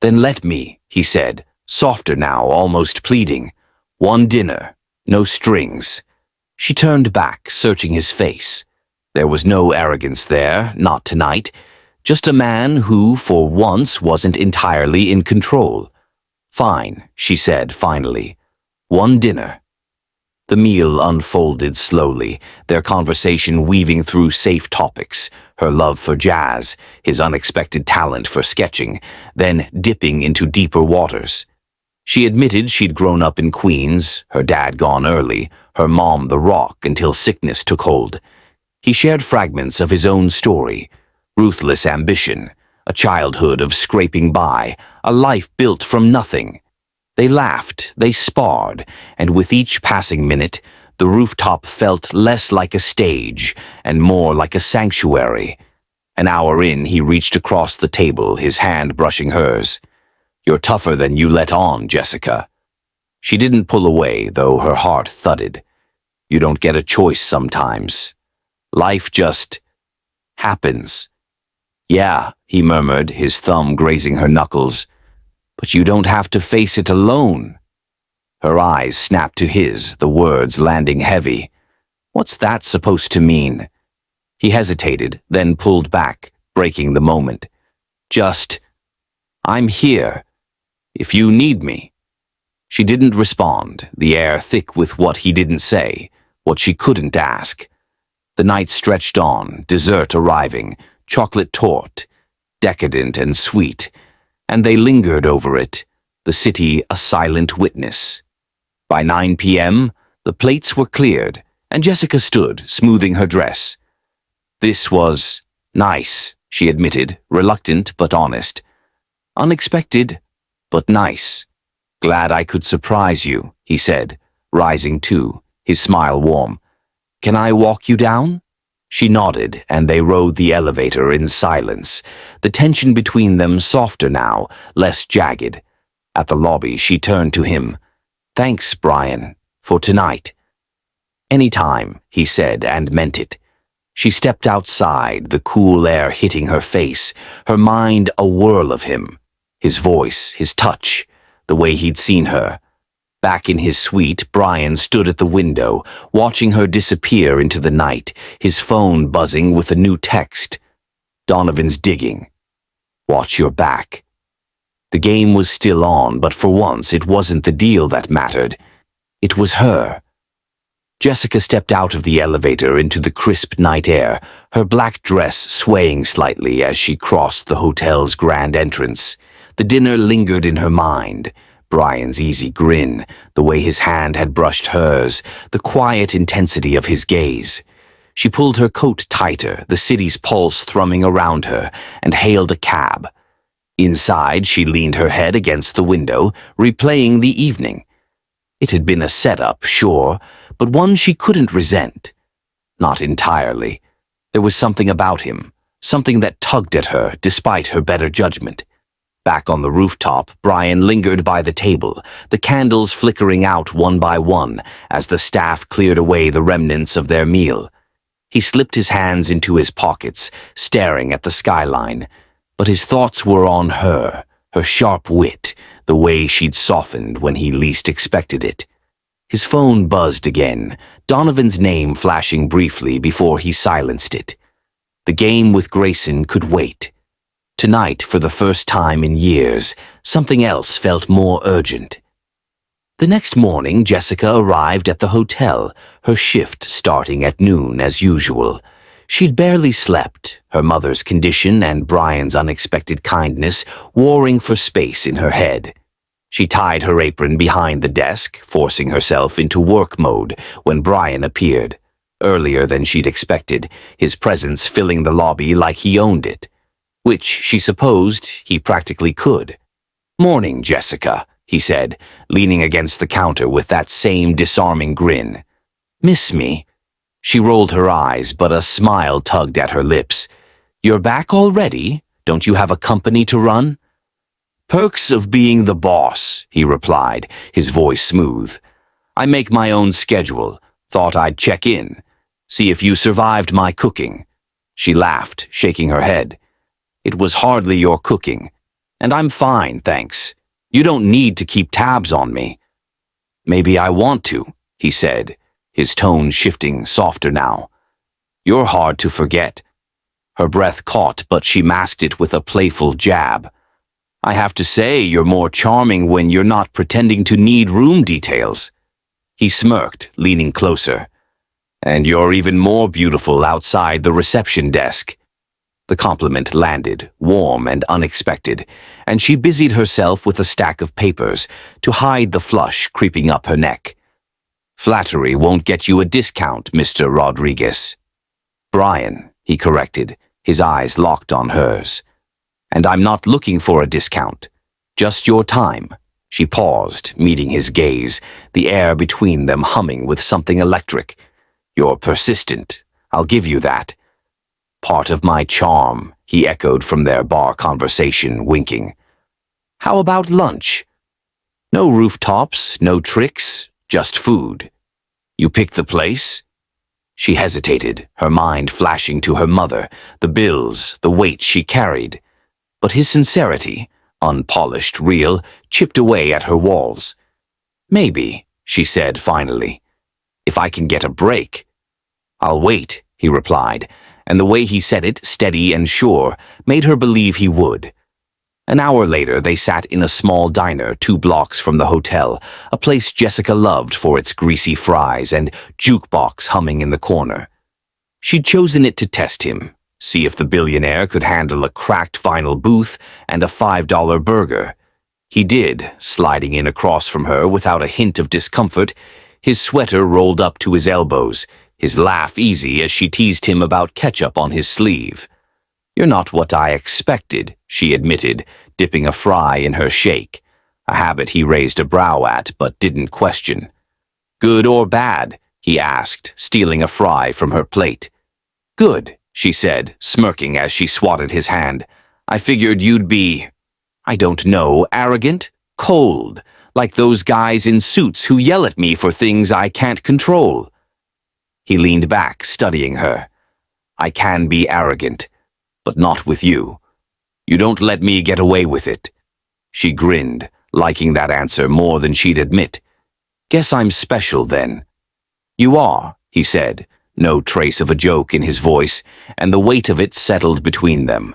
Then let me, he said, softer now, almost pleading. One dinner, no strings. She turned back, searching his face. There was no arrogance there, not tonight. Just a man who, for once, wasn't entirely in control. Fine, she said finally. One dinner. The meal unfolded slowly, their conversation weaving through safe topics, her love for jazz, his unexpected talent for sketching, then dipping into deeper waters. She admitted she'd grown up in Queens, her dad gone early, her mom the rock until sickness took hold. He shared fragments of his own story, ruthless ambition, a childhood of scraping by, a life built from nothing. They laughed, they sparred, and with each passing minute, the rooftop felt less like a stage and more like a sanctuary. An hour in, he reached across the table, his hand brushing hers. You're tougher than you let on, Jessica. She didn't pull away, though her heart thudded. You don't get a choice sometimes. Life just happens. Yeah, he murmured, his thumb grazing her knuckles. But you don't have to face it alone. Her eyes snapped to his, the words landing heavy. What's that supposed to mean? He hesitated, then pulled back, breaking the moment. Just, I'm here, if you need me. She didn't respond, the air thick with what he didn't say, what she couldn't ask. The night stretched on, dessert arriving, chocolate torte, decadent and sweet, and they lingered over it, the city a silent witness. By 9 p.m., the plates were cleared, and Jessica stood, smoothing her dress. This was nice, she admitted, reluctant but honest. Unexpected, but nice. Glad I could surprise you, he said, rising too, his smile warm. Can I walk you down? She nodded, and they rode the elevator in silence, the tension between them softer now, less jagged. At the lobby, she turned to him. Thanks, Brian, for tonight. Anytime, he said, and meant it. She stepped outside, the cool air hitting her face, her mind a whirl of him. His voice, his touch, the way he'd seen her. Back in his suite, Brian stood at the window, watching her disappear into the night, his phone buzzing with a new text. Donovan's digging. Watch your back. The game was still on, but for once it wasn't the deal that mattered. It was her. Jessica stepped out of the elevator into the crisp night air, her black dress swaying slightly as she crossed the hotel's grand entrance. The dinner lingered in her mind. Brian's easy grin, the way his hand had brushed hers, the quiet intensity of his gaze. She pulled her coat tighter, the city's pulse thrumming around her, and hailed a cab. Inside, she leaned her head against the window, replaying the evening. It had been a setup, sure, but one she couldn't resent. Not entirely. There was something about him, something that tugged at her despite her better judgment. Back on the rooftop, Brian lingered by the table, the candles flickering out one by one as the staff cleared away the remnants of their meal. He slipped his hands into his pockets, staring at the skyline, but his thoughts were on her, her sharp wit, the way she'd softened when he least expected it. His phone buzzed again, Donovan's name flashing briefly before he silenced it. The game with Grayson could wait. Tonight, for the first time in years, something else felt more urgent. The next morning, Jessica arrived at the hotel, her shift starting at noon as usual. She'd barely slept, her mother's condition and Brian's unexpected kindness warring for space in her head. She tied her apron behind the desk, forcing herself into work mode when Brian appeared. Earlier than she'd expected, his presence filling the lobby like he owned it, which she supposed he practically could. "Morning, Jessica," he said, leaning against the counter with that same disarming grin. "Miss me?" She rolled her eyes, but a smile tugged at her lips. "You're back already? Don't you have a company to run?" "Perks of being the boss," he replied, his voice smooth. "I make my own schedule. Thought I'd check in. See if you survived my cooking." She laughed, shaking her head. "It was hardly your cooking. And I'm fine, thanks. You don't need to keep tabs on me." "Maybe I want to," he said, his tone shifting softer now. "You're hard to forget." Her breath caught, but she masked it with a playful jab. "I have to say you're more charming when you're not pretending to need room details." He smirked, leaning closer. "And you're even more beautiful outside the reception desk." The compliment landed, warm and unexpected, and she busied herself with a stack of papers to hide the flush creeping up her neck. "Flattery won't get you a discount, Mr. Rodriguez." "Brian," he corrected, his eyes locked on hers. "And I'm not looking for a discount. Just your time." She paused, meeting his gaze, the air between them humming with something electric. "You're persistent. I'll give you that." "Part of my charm," he echoed from their bar conversation, winking. "How about lunch?" "No rooftops, no tricks, just food." "You picked the place?" She hesitated, her mind flashing to her mother, the bills, the weight she carried. But his sincerity, unpolished, real, chipped away at her walls. "Maybe," she said finally, "if I can get a break." "I'll wait," he replied, and the way he said it, steady and sure, made her believe he would. An hour later, they sat in a small diner 2 blocks from the hotel, a place Jessica loved for its greasy fries and jukebox humming in the corner. She'd chosen it to test him, see if the billionaire could handle a cracked vinyl booth and a $5 burger. He did, sliding in across from her without a hint of discomfort, his sweater rolled up to his elbows, his laugh easy as she teased him about ketchup on his sleeve. "You're not what I expected," she admitted, dipping a fry in her shake, a habit he raised a brow at but didn't question. "Good or bad?" he asked, stealing a fry from her plate. "Good," she said, smirking as she swatted his hand. "I figured you'd be, I don't know, arrogant, cold, like those guys in suits who yell at me for things I can't control." He leaned back, studying her. "I can be arrogant, but not with you. You don't let me get away with it." She grinned, liking that answer more than she'd admit. "Guess I'm special then." "You are," he said, no trace of a joke in his voice, and the weight of it settled between them.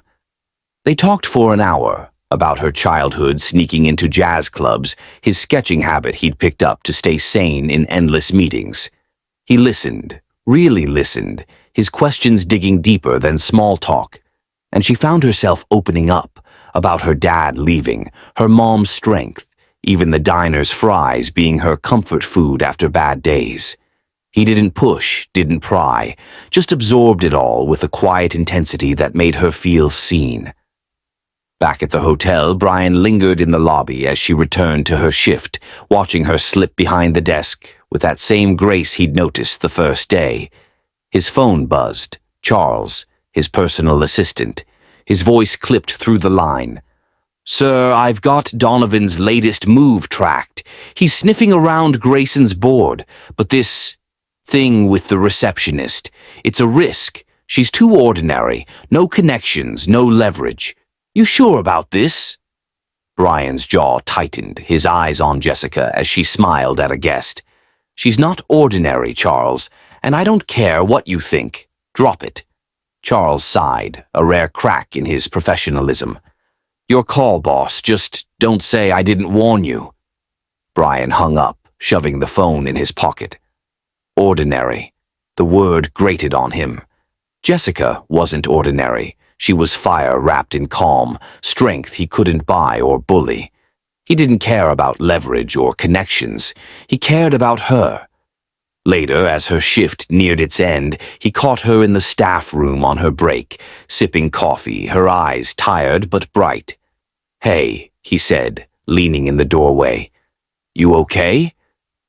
They talked for an hour, About her childhood sneaking into jazz clubs, his sketching habit he'd picked up to stay sane in endless meetings. He listened, really listened, his questions digging deeper than small talk, and she found herself opening up about her dad leaving, her mom's strength, even the diner's fries being her comfort food after bad days. He didn't push, didn't pry, just absorbed it all with a quiet intensity that made her feel seen. Back at the hotel, Brian lingered in the lobby as she returned to her shift, watching her slip behind the desk with that same grace he'd noticed the first day. His phone buzzed. Charles, his personal assistant. His voice clipped through the line. "Sir, I've got Donovan's latest move tracked. He's sniffing around Grayson's board, but this thing with the receptionist, it's a risk. She's too ordinary. No connections, no leverage. You sure about this?" Brian's jaw tightened, his eyes on Jessica as she smiled at a guest. "She's not ordinary, Charles, and I don't care what you think. Drop it." Charles sighed, a rare crack in his professionalism. "Your call, boss. Just don't say I didn't warn you." Brian hung up, shoving the phone in his pocket. Ordinary. The word grated on him. Jessica wasn't ordinary. She was fire wrapped in calm, strength he couldn't buy or bully. He didn't care about leverage or connections. He cared about her. Later, as her shift neared its end, he caught her in the staff room on her break, sipping coffee, her eyes tired but bright. "Hey," he said, leaning in the doorway. "You okay?"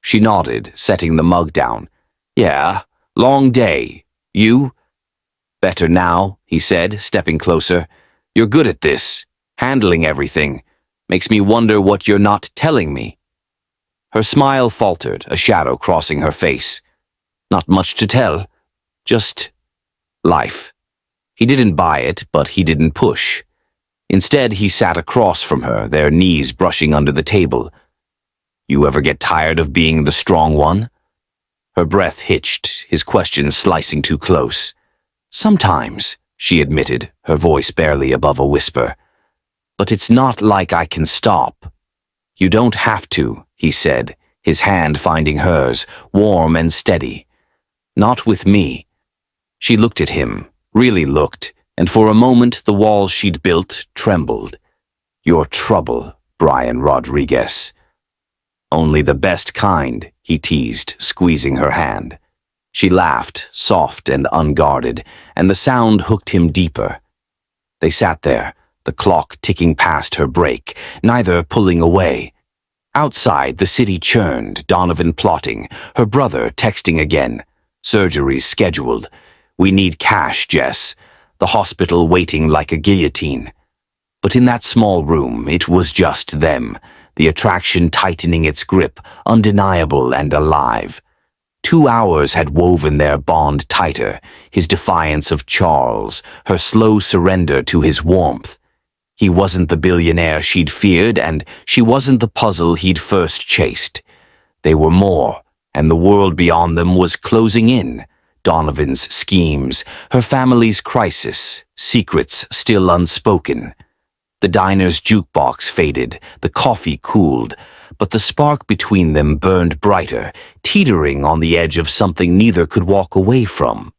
She nodded, setting the mug down. "Yeah, long day. You?" "Better now," he said, stepping closer. "You're good at this, handling everything. Makes me wonder what you're not telling me." Her smile faltered, a shadow crossing her face. "Not much to tell. Just life." He didn't buy it, but he didn't push. Instead, he sat across from her, their knees brushing under the table. "You ever get tired of being the strong one?" Her breath hitched, his question slicing too close. "Sometimes," she admitted, her voice barely above a whisper. "But it's not like I can stop." "You don't have to," he said, his hand finding hers, warm and steady. "Not with me." She looked at him, really looked, and for a moment the walls she'd built trembled. "You're trouble, Brian Rodriguez." "Only the best kind," he teased, squeezing her hand. She laughed, soft and unguarded, and the sound hooked him deeper. They sat there, the clock ticking past her break, neither pulling away. Outside, the city churned, Donovan plotting, her brother texting again. "Surgeries scheduled. We need cash, Jess." The hospital waiting like a guillotine. But in that small room, it was just them, the attraction tightening its grip, undeniable and alive. 2 hours had woven their bond tighter, his defiance of Charles, her slow surrender to his warmth. He wasn't the billionaire she'd feared, and she wasn't the puzzle he'd first chased. They were more, and the world beyond them was closing in. Donovan's schemes, her family's crisis, secrets still unspoken. The diner's jukebox faded, the coffee cooled, but the spark between them burned brighter, teetering on the edge of something neither could walk away from.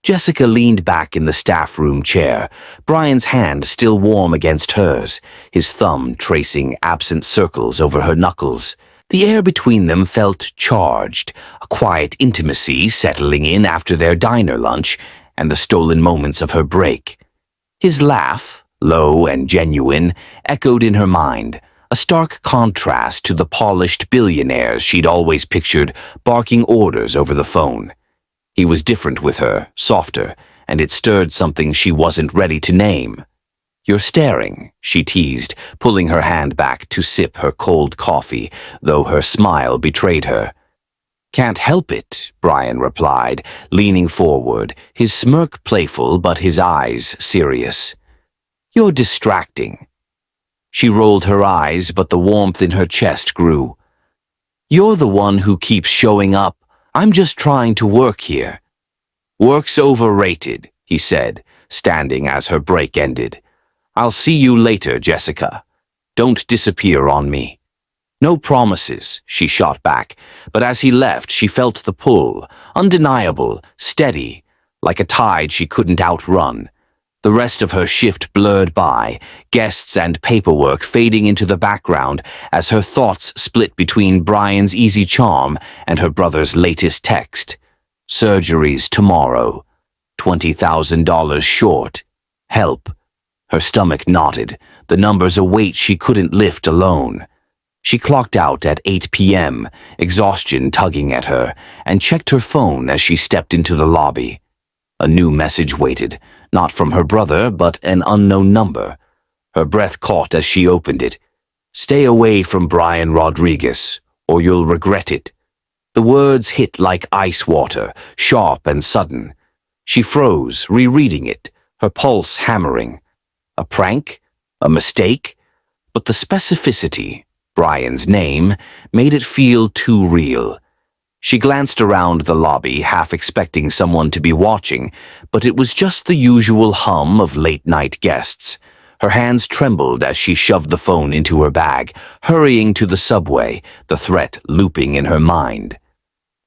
Jessica leaned back in the staff room chair, Brian's hand still warm against hers, his thumb tracing absent circles over her knuckles. The air between them felt charged, a quiet intimacy settling in after their diner lunch and the stolen moments of her break. His laugh, low and genuine, echoed in her mind, a stark contrast to the polished billionaires she'd always pictured barking orders over the phone. He was different with her, softer, and it stirred something she wasn't ready to name. "You're staring," she teased, pulling her hand back to sip her cold coffee, though her smile betrayed her. "Can't help it," Brian replied, leaning forward, his smirk playful but his eyes serious. "You're distracting." She rolled her eyes, but the warmth in her chest grew. "You're the one who keeps showing up. I'm just trying to work here." "Work's overrated," he said, standing as her break ended. "I'll see you later, Jessica." Don't disappear on me." "No promises," she shot back, but as he left she felt the pull, undeniable, steady, like a tide she couldn't outrun. The rest of her shift blurred by, guests and paperwork fading into the background as her thoughts split between Brian's easy charm and her brother's latest text. Surgeries tomorrow. $20,000 short. Help. Her stomach knotted, the numbers a weight she couldn't lift alone. She clocked out at 8 p.m., exhaustion tugging at her, and checked her phone as she stepped into the lobby. A new message waited, not from her brother, but an unknown number. Her breath caught as she opened it. "Stay away from Brian Rodriguez, or you'll regret it." The words hit like ice water, sharp and sudden. She froze, rereading it, her pulse hammering. A prank? A mistake? But the specificity, Brian's name, made it feel too real. She glanced around the lobby, half expecting someone to be watching, but it was just the usual hum of late-night guests. Her hands trembled as she shoved the phone into her bag, hurrying to the subway, the threat looping in her mind.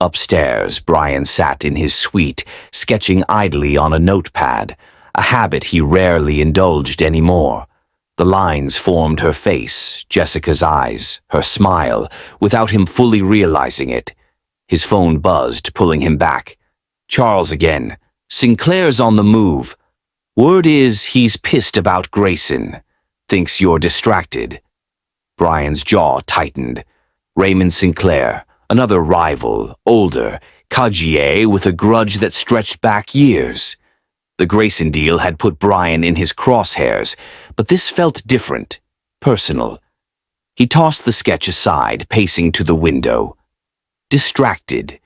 Upstairs, Brian sat in his suite, sketching idly on a notepad, a habit he rarely indulged anymore. The lines formed her face, Jessica's eyes, her smile, without him fully realizing it. His phone buzzed, pulling him back. "Charles again. Sinclair's on the move. Word is he's pissed about Grayson. Thinks you're distracted." Brian's jaw tightened. Raymond Sinclair, another rival, older, Kajier with a grudge that stretched back years. The Grayson deal had put Brian in his crosshairs, but this felt different, personal. He tossed the sketch aside, pacing to the window. Distracted.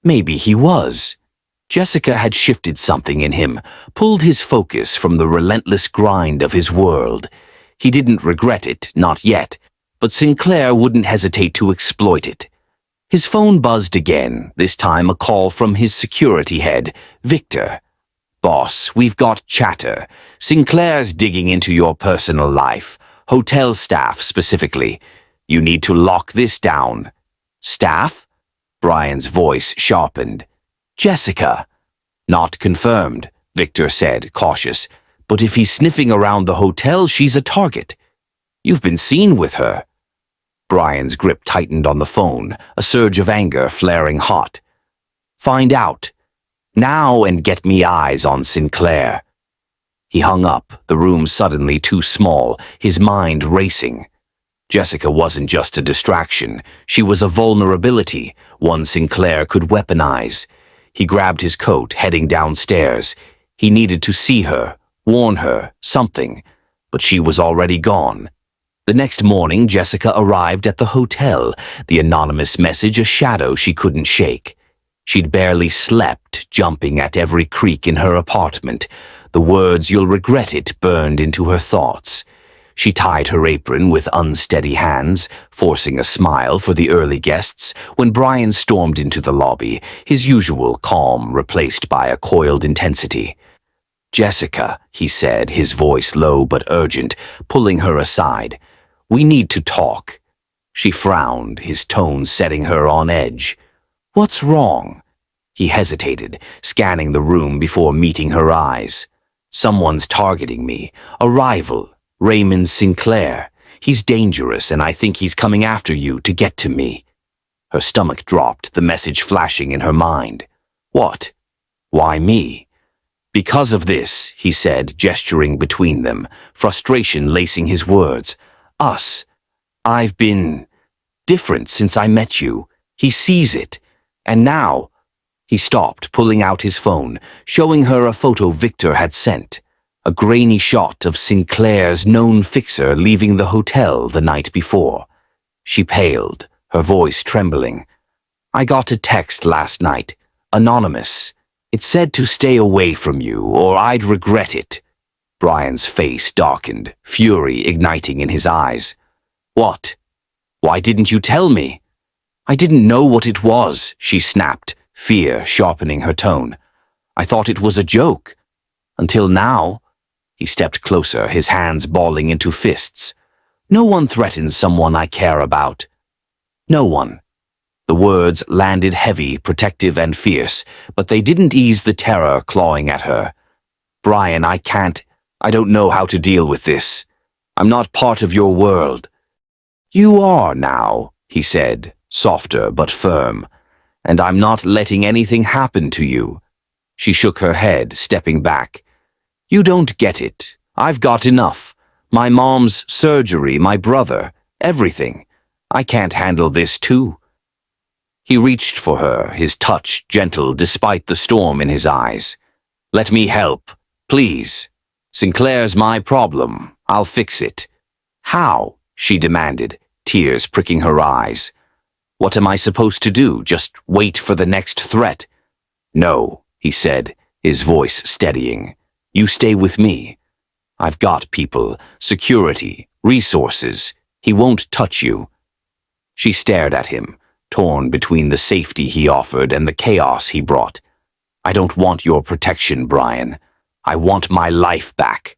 Maybe he was. Jessica had shifted something in him, pulled his focus from the relentless grind of his world. He didn't regret it, not yet, but Sinclair wouldn't hesitate to exploit it. His phone buzzed again, this time a call from his security head, Victor. "Boss, we've got chatter. Sinclair's digging into your personal life, hotel staff specifically. You need to lock this down." "Staff?" Brian's voice sharpened. "Jessica." "Not confirmed," Victor said, cautious. "But if he's sniffing around the hotel, she's a target. You've been seen with her." Brian's grip tightened on the phone, a surge of anger flaring hot. "Find out. Now and get me eyes on Sinclair." He hung up, the room suddenly too small, his mind racing. Jessica wasn't just a distraction. She was a vulnerability, one Sinclair could weaponize. He grabbed his coat, heading downstairs. He needed to see her, warn her, something. But she was already gone. The next morning, Jessica arrived at the hotel, the anonymous message a shadow she couldn't shake. She'd barely slept, jumping at every creak in her apartment. The words "you'll regret it" burned into her thoughts. She tied her apron with unsteady hands, forcing a smile for the early guests, when Brian stormed into the lobby, his usual calm replaced by a coiled intensity. "Jessica," he said, his voice low but urgent, pulling her aside. "We need to talk." She frowned, his tone setting her on edge. "What's wrong?" He hesitated, scanning the room before meeting her eyes. "Someone's targeting me. A rival. Raymond Sinclair. He's dangerous, and I think he's coming after you to get to me." Her stomach dropped, the message flashing in her mind. "What? Why me?" "Because of this," he said, gesturing between them, frustration lacing his words. "Us. I've been different since I met you. He sees it. And now—" He stopped, pulling out his phone, showing her a photo Victor had sent. A grainy shot of Sinclair's known fixer leaving the hotel the night before. She paled, her voice trembling. "I got a text last night, anonymous. It said to stay away from you, or I'd regret it." Brian's face darkened, fury igniting in his eyes. "What? Why didn't you tell me?" "I didn't know what it was," she snapped, fear sharpening her tone. "I thought it was a joke. Until now." He stepped closer, his hands balling into fists. No one threatens someone I care about. No one. The words landed heavy, protective, and fierce, but they didn't ease the terror clawing at her. Brian, I don't know how to deal with this. I'm not part of your world. You are now, he said, softer but firm, and I'm not letting anything happen to you. She shook her head, stepping back. You don't get it. I've got enough. My mom's surgery, my brother, everything. I can't handle this too. He reached for her, his touch gentle despite the storm in his eyes. Let me help, please. Sinclair's my problem. I'll fix it. How? She demanded, tears pricking her eyes. What am I supposed to do? Just wait for the next threat? No, he said, his voice steadying. You stay with me. I've got people, security, resources. He won't touch you. She stared at him, torn between the safety he offered and the chaos he brought. I don't want your protection, Brian. I want my life back.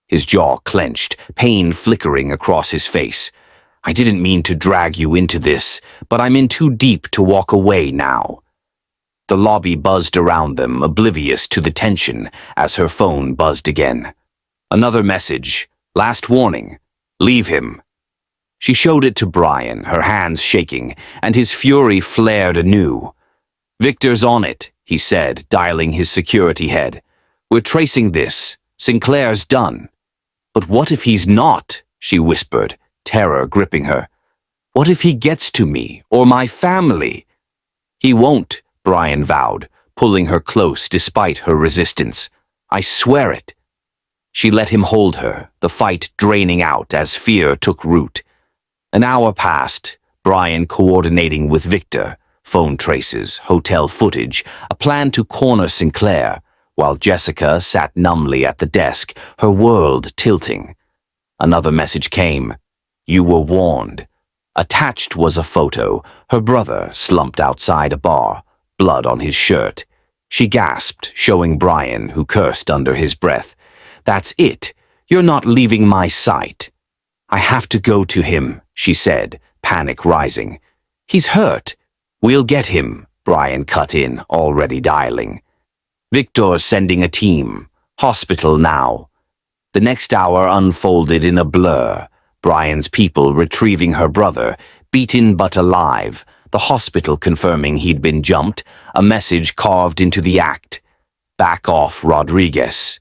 His jaw clenched, pain flickering across his face. I didn't mean to drag you into this, but I'm in too deep to walk away now. The lobby buzzed around them, oblivious to the tension, as her phone buzzed again. Another message. Last warning. Leave him. She showed it to Brian, her hands shaking, and his fury flared anew. Victor's on it, he said, dialing his security head. We're tracing this. Sinclair's done. But what if he's not? She whispered, terror gripping her. What if he gets to me, or my family? He won't, Brian vowed, pulling her close despite her resistance. I swear it. She let him hold her, the fight draining out as fear took root. An hour passed, Brian coordinating with Victor, phone traces, hotel footage, a plan to corner Sinclair, while Jessica sat numbly at the desk, her world tilting. Another message came. You were warned. Attached was a photo, her brother slumped outside a bar, blood on his shirt. She gasped, showing Brian, who cursed under his breath. That's it. You're not leaving my sight. I have to go to him, she said, panic rising. He's hurt. We'll get him, Brian cut in, already dialing. Victor's sending a team. Hospital now. The next hour unfolded in a blur. Brian's people retrieving her brother, beaten but alive, the hospital confirming he'd been jumped, a message carved into the act. Back off, Rodriguez.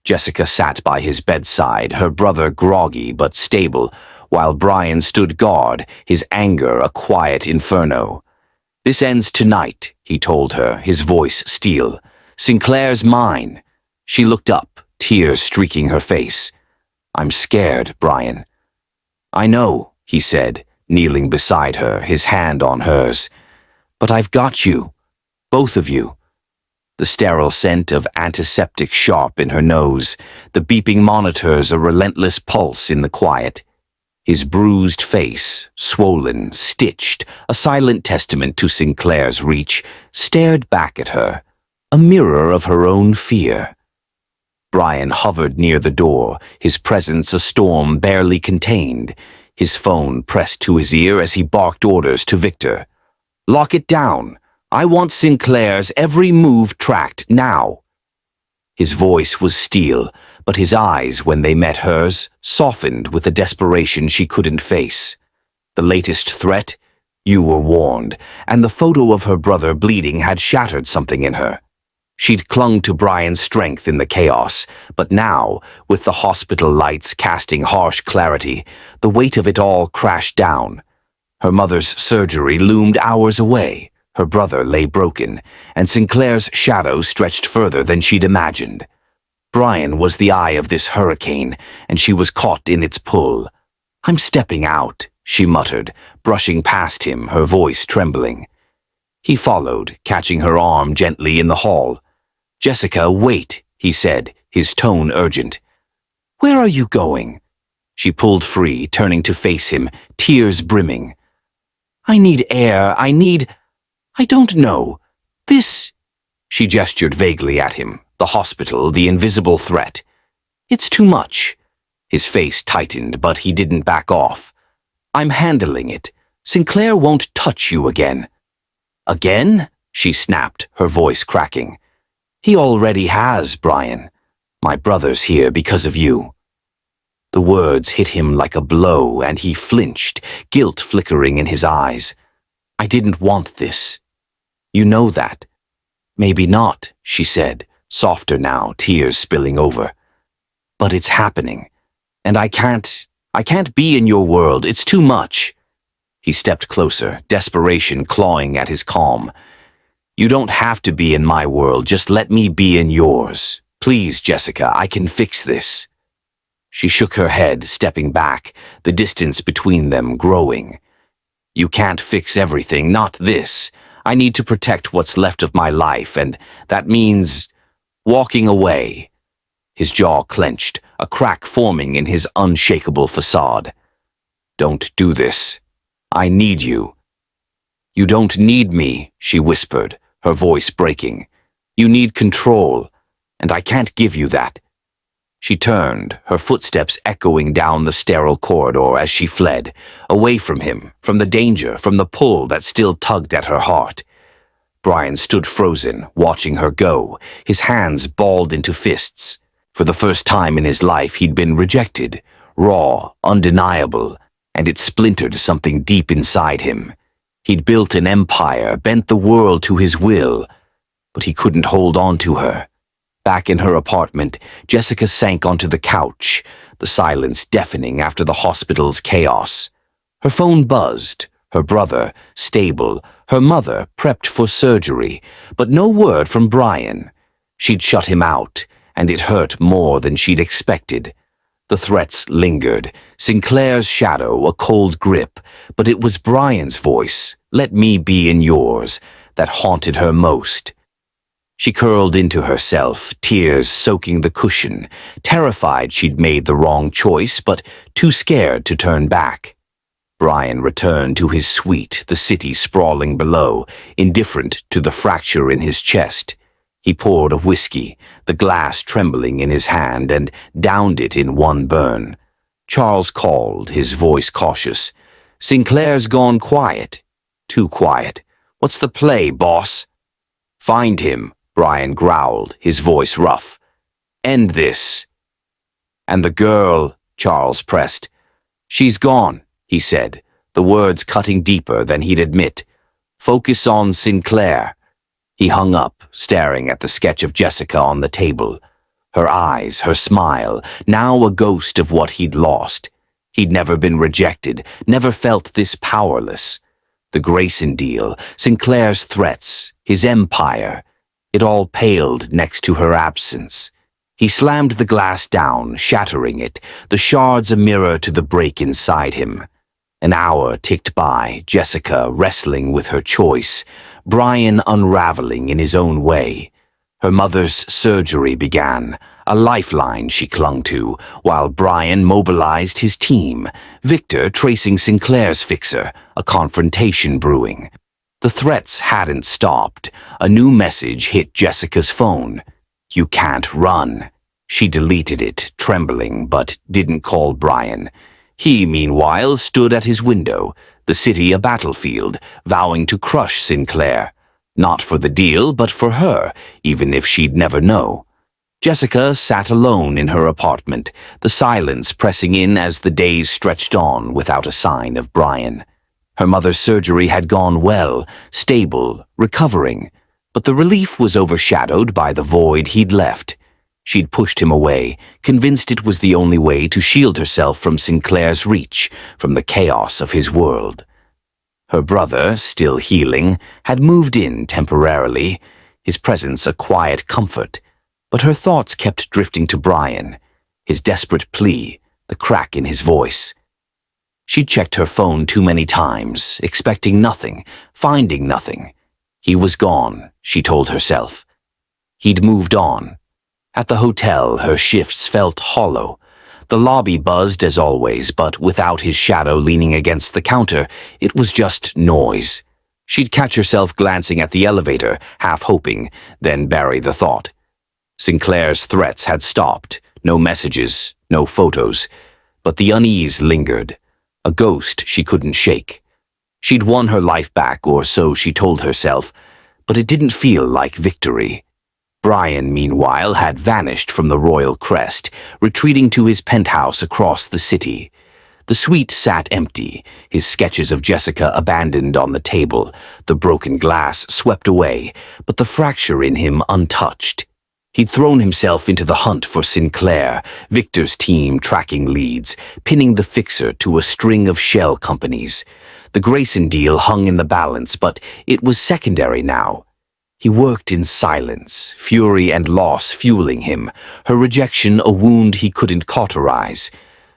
Jessica sat by his bedside, her brother groggy but stable, while Brian stood guard, his anger a quiet inferno. This ends tonight, he told her, his voice steel. Sinclair's mine. She looked up, tears streaking her face. I'm scared, Brian. I know, he said, kneeling beside her, his hand on hers. But I've got you. Both of you. The sterile scent of antiseptic sharp in her nose, the beeping monitors a relentless pulse in the quiet. His bruised face, swollen, stitched, a silent testament to Sinclair's reach, stared back at her, a mirror of her own fear. Brian hovered near the door, his presence a storm barely contained, his phone pressed to his ear as he barked orders to Victor. Lock it down. I want Sinclair's every move tracked now. His voice was steel, but his eyes, when they met hers, softened with a desperation she couldn't face. The latest threat? You were warned, and the photo of her brother bleeding had shattered something in her. She'd clung to Brian's strength in the chaos, but now, with the hospital lights casting harsh clarity, the weight of it all crashed down. Her mother's surgery loomed hours away. Her brother lay broken, and Sinclair's shadow stretched further than she'd imagined. Brian was the eye of this hurricane, and she was caught in its pull. I'm stepping out, she muttered, brushing past him, her voice trembling. He followed, catching her arm gently in the hall. Jessica, wait, he said, his tone urgent. Where are you going? She pulled free, turning to face him, tears brimming. I need air, I don't know. This... She gestured vaguely at him, the hospital, the invisible threat. It's too much. His face tightened, but he didn't back off. I'm handling it. Sinclair won't touch you again. Again? She snapped, her voice cracking. He already has, Brian. My brother's here because of you. The words hit him like a blow, and he flinched, guilt flickering in his eyes. I didn't want this. You know that. Maybe not, she said, softer now, tears spilling over. But it's happening, and I can't be in your world. It's too much. He stepped closer, desperation clawing at his calm. You don't have to be in my world, just let me be in yours. Please, Jessica, I can fix this. She shook her head, stepping back, the distance between them growing. You can't fix everything, not this. I need to protect what's left of my life, and that means walking away. His jaw clenched, a crack forming in his unshakable facade. Don't do this. I need you. You don't need me, she whispered, her voice breaking. You need control, and I can't give you that. She turned, her footsteps echoing down the sterile corridor as she fled, away from him, from the danger, from the pull that still tugged at her heart. Brian stood frozen, watching her go, his hands balled into fists. For the first time in his life, he'd been rejected, raw, undeniable, and it splintered something deep inside him. He'd built an empire, bent the world to his will, but he couldn't hold on to her. Back in her apartment, Jessica sank onto the couch, the silence deafening after the hospital's chaos. Her phone buzzed, her brother, stable, her mother, prepped for surgery, but no word from Brian. She'd shut him out, and it hurt more than she'd expected. The threats lingered, Sinclair's shadow, a cold grip, but it was Brian's voice, let me be in yours, that haunted her most. She curled into herself, tears soaking the cushion, terrified she'd made the wrong choice, but too scared to turn back. Brian returned to his suite, the city sprawling below, indifferent to the fracture in his chest. He poured a whiskey, the glass trembling in his hand, and downed it in one burn. Charles called, his voice cautious. Sinclair's gone quiet. Too quiet. What's the play, boss? Find him, Brian growled, his voice rough. End this. And the girl, Charles pressed. She's gone, he said, the words cutting deeper than he'd admit. Focus on Sinclair. He hung up, staring at the sketch of Jessica on the table. Her eyes, her smile, now a ghost of what he'd lost. He'd never been rejected, never felt this powerless. The Grayson deal, Sinclair's threats, his empire, it all paled next to her absence. He slammed the glass down, shattering it, the shards a mirror to the break inside him. An hour ticked by, Jessica wrestling with her choice, Brian unraveling in his own way. Her mother's surgery began, a lifeline she clung to, while Brian mobilized his team, Victor tracing Sinclair's fixer, a confrontation brewing. The threats hadn't stopped. A new message hit Jessica's phone. You can't run. She deleted it, trembling, but didn't call Brian. He, meanwhile, stood at his window, the city a battlefield, vowing to crush Sinclair. Not for the deal, but for her, even if she'd never know. Jessica sat alone in her apartment, the silence pressing in as the days stretched on without a sign of Brian. Her mother's surgery had gone well, stable, recovering, but the relief was overshadowed by the void he'd left. She'd pushed him away, convinced it was the only way to shield herself from Sinclair's reach, from the chaos of his world. Her brother, still healing, had moved in temporarily, his presence a quiet comfort, but her thoughts kept drifting to Brian, his desperate plea, the crack in his voice. She'd checked her phone too many times, expecting nothing, finding nothing. He was gone, she told herself. He'd moved on. At the hotel, her shifts felt hollow. The lobby buzzed as always, but without his shadow leaning against the counter, it was just noise. She'd catch herself glancing at the elevator, half hoping, then bury the thought. Sinclair's threats had stopped. No messages, No photos, but the unease lingered, a ghost she couldn't shake. She'd won her life back, or so she told herself, but it didn't feel like victory. Brian, meanwhile, had vanished from the royal crest, retreating to his penthouse across the city. The suite sat empty, his sketches of Jessica abandoned on the table, the broken glass swept away, but the fracture in him untouched. He'd thrown himself into the hunt for Sinclair, Victor's team tracking leads, pinning the fixer to a string of shell companies. The Grayson deal hung in the balance, but it was secondary now. He worked in silence, fury and loss fueling him, her rejection a wound he couldn't cauterize.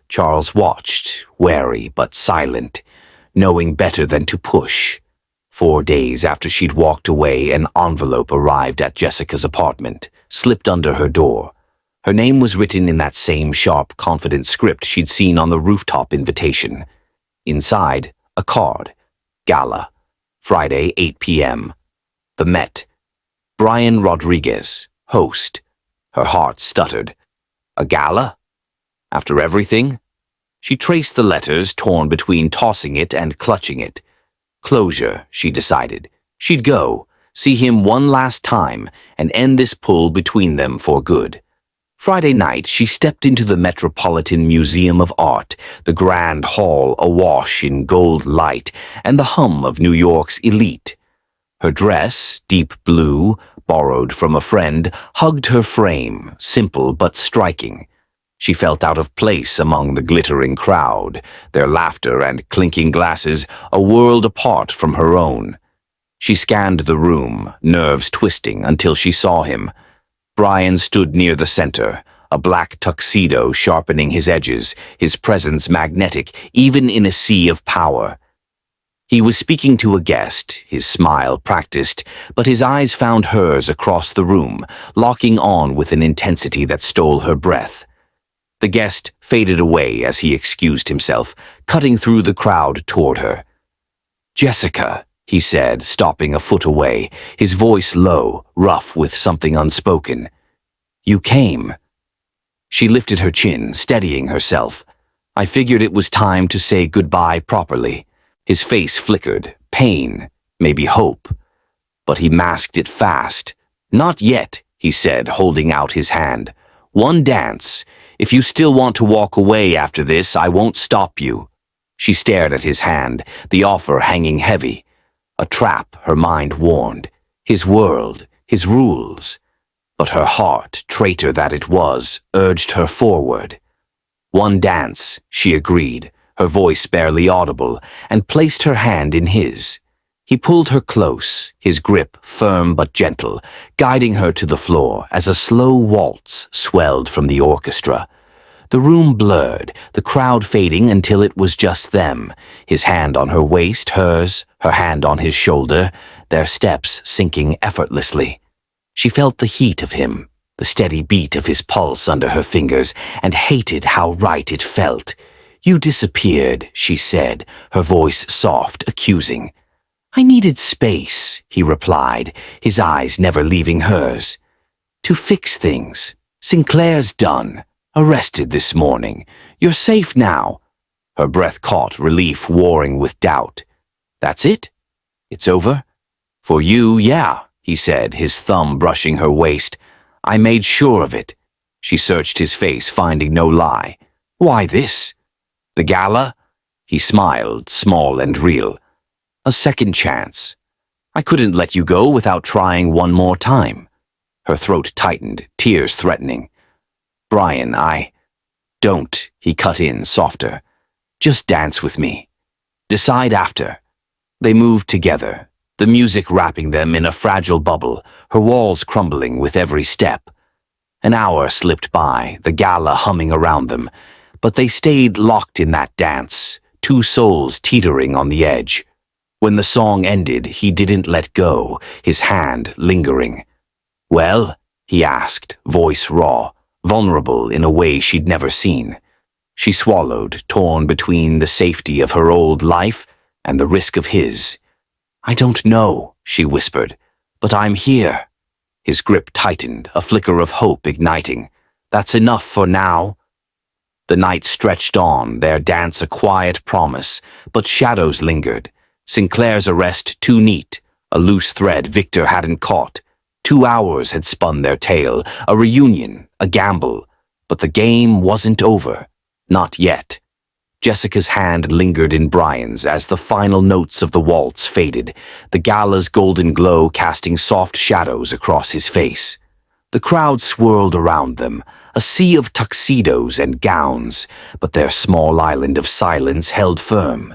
Charles watched, wary but silent, knowing better than to push. 4 days after she'd walked away, an envelope arrived at Jessica's apartment, slipped under her door. Her name was written in that same sharp, confident script she'd seen on the rooftop invitation. Inside, a card. Gala. Friday, 8 p.m. The Met. Brian Rodriguez, host. Her heart stuttered. A gala? After everything? She traced the letters, torn between tossing it and clutching it. Closure, she decided. She'd go, see him one last time, and end this pull between them for good. Friday night, she stepped into the Metropolitan Museum of Art, the grand hall awash in gold light and the hum of New York's elite. Her dress, deep blue, borrowed from a friend, hugged her frame, simple but striking. She felt out of place among the glittering crowd, their laughter and clinking glasses a world apart from her own. She scanned the room, nerves twisting, until she saw him. Brian stood near the center, a black tuxedo sharpening his edges, his presence magnetic, even in a sea of power. He was speaking to a guest, his smile practiced, but his eyes found hers across the room, locking on with an intensity that stole her breath. The guest faded away as he excused himself, cutting through the crowd toward her. "Jessica," he said, stopping a foot away, his voice low, rough with something unspoken. "You came." She lifted her chin, steadying herself. "I figured it was time to say goodbye properly." His face flickered, pain, maybe hope. But he masked it fast. "Not yet," he said, holding out his hand. "One dance. If you still want to walk away after this, I won't stop you." She stared at his hand, the offer hanging heavy. A trap, her mind warned. His world, his rules. But her heart, traitor that it was, urged her forward. "One dance," she agreed, her voice barely audible, and placed her hand in his. He pulled her close, his grip firm but gentle, guiding her to the floor as a slow waltz swelled from the orchestra. The room blurred, the crowd fading until it was just them, his hand on her waist, hers, her hand on his shoulder, their steps sinking effortlessly. She felt the heat of him, the steady beat of his pulse under her fingers, and hated how right it felt. "You disappeared," she said, her voice soft, accusing. "I needed space," he replied, his eyes never leaving hers. "To fix things. Sinclair's done. Arrested this morning. You're safe now." Her breath caught, relief warring with doubt. "That's it? It's over?" "For you, yeah," he said, his thumb brushing her waist. "I made sure of it." She searched his face, finding no lie. "Why this?" "The gala?" He smiled, small and real. "A second chance. I couldn't let you go without trying one more time." Her throat tightened, tears threatening. "Brian, Don't," he cut in, softer. "Just dance with me. Decide after." They moved together, the music wrapping them in a fragile bubble, her walls crumbling with every step. An hour slipped by, the gala humming around them, but they stayed locked in that dance, two souls teetering on the edge. When the song ended, he didn't let go, his hand lingering. "Well?" he asked, voice raw, vulnerable in a way she'd never seen. She swallowed, torn between the safety of her old life and the risk of his. "I don't know," she whispered, "but I'm here." His grip tightened, a flicker of hope igniting. "That's enough for now." The night stretched on, their dance a quiet promise, but shadows lingered. Sinclair's arrest too neat, a loose thread Victor hadn't caught. 2 hours had spun their tale, a reunion, a gamble. But the game wasn't over. Not yet. Jessica's hand lingered in Brian's as the final notes of the waltz faded, the gala's golden glow casting soft shadows across his face. The crowd swirled around them, a sea of tuxedos and gowns, but their small island of silence held firm.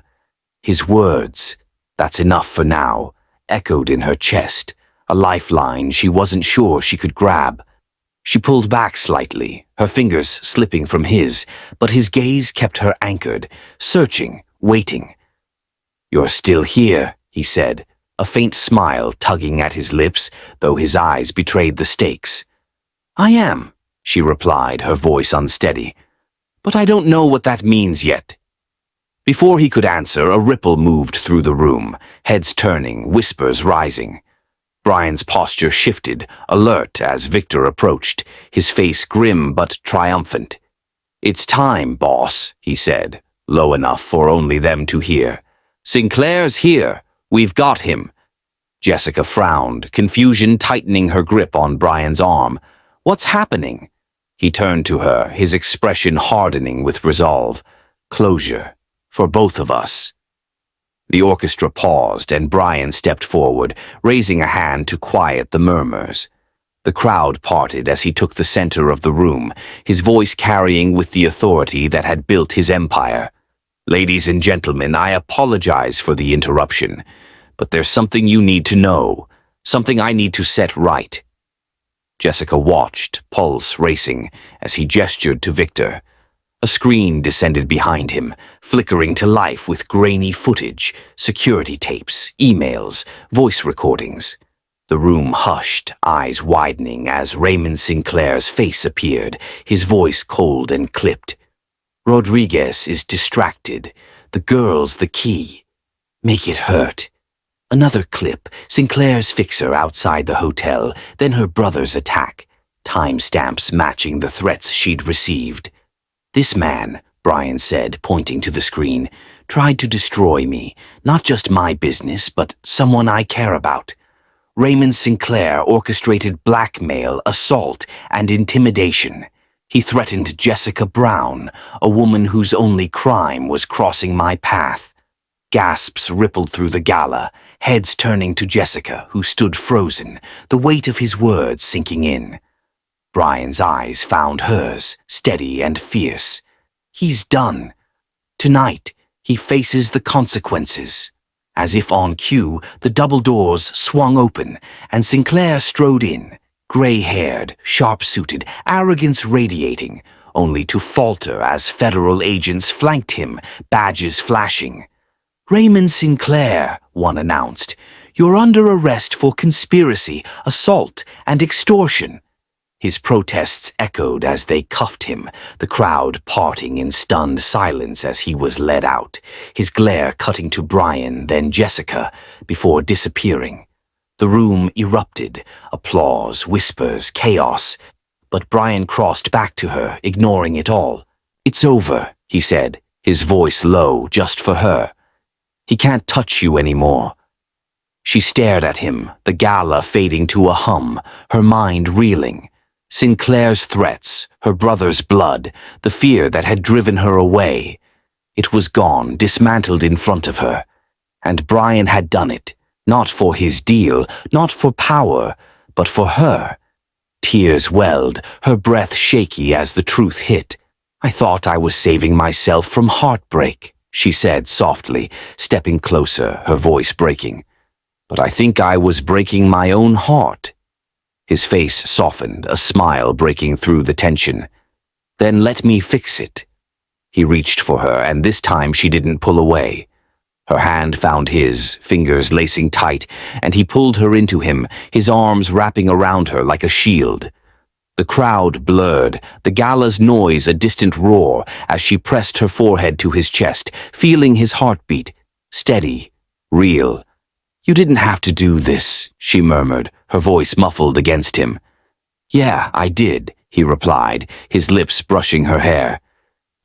His words, "That's enough for now," echoed in her chest, a lifeline she wasn't sure she could grab. She pulled back slightly, her fingers slipping from his, but his gaze kept her anchored, searching, waiting. "You're still here," he said, a faint smile tugging at his lips, though his eyes betrayed the stakes. "I am," she replied, her voice unsteady. "But I don't know what that means yet." Before he could answer, a ripple moved through the room, heads turning, whispers rising. Brian's posture shifted, alert as Victor approached, his face grim but triumphant. "It's time, boss," he said, low enough for only them to hear. "Sinclair's here. We've got him." Jessica frowned, confusion tightening her grip on Brian's arm. "What's happening?" He turned to her, his expression hardening with resolve. "Closure. For both of us." The orchestra paused, and Brian stepped forward, raising a hand to quiet the murmurs. The crowd parted as he took the center of the room, his voice carrying with the authority that had built his empire. "Ladies and gentlemen, I apologize for the interruption, but there's something you need to know, something I need to set right." Jessica watched, pulse racing, as he gestured to Victor. A screen descended behind him, flickering to life with grainy footage, security tapes, emails, voice recordings. The room hushed, eyes widening as Raymond Sinclair's face appeared, his voice cold and clipped. "Rodriguez is distracted. The girl's the key. Make it hurt." Another clip, Sinclair's fixer outside the hotel, then her brother's attack, timestamps matching the threats she'd received. "This man," Brian said, pointing to the screen, "tried to destroy me, not just my business, but someone I care about. Raymond Sinclair orchestrated blackmail, assault, and intimidation. He threatened Jessica Brown, a woman whose only crime was crossing my path." Gasps rippled through the gala, heads turning to Jessica, who stood frozen, the weight of his words sinking in. Brian's eyes found hers, steady and fierce. He's done. Tonight, he faces the consequences. As if on cue, the double doors swung open, and Sinclair strode in, gray-haired, sharp-suited, arrogance radiating, only to falter as federal agents flanked him, badges flashing. "Raymond Sinclair," one announced, "you're under arrest for conspiracy, assault, and extortion." His protests echoed as they cuffed him, the crowd parting in stunned silence as he was led out, his glare cutting to Brian, then Jessica, before disappearing. The room erupted, applause, whispers, chaos, but Brian crossed back to her, ignoring it all. "It's over," he said, his voice low, just for her. "He can't touch you anymore." She stared at him, the gala fading to a hum, her mind reeling. Sinclair's threats, her brother's blood, the fear that had driven her away. It was gone, dismantled in front of her. And Brian had done it, not for his deal, not for power, but for her. Tears welled, her breath shaky as the truth hit. "I thought I was saving myself from heartbreak," she said softly, stepping closer, her voice breaking. "But I think I was breaking my own heart." His face softened, a smile breaking through the tension. "Then let me fix it." He reached for her, and this time she didn't pull away. Her hand found his, fingers lacing tight, and he pulled her into him, his arms wrapping around her like a shield. The crowd blurred, the gala's noise a distant roar as she pressed her forehead to his chest, feeling his heartbeat, steady, real. "You didn't have to do this," she murmured, her voice muffled against him. "Yeah, I did," he replied, his lips brushing her hair.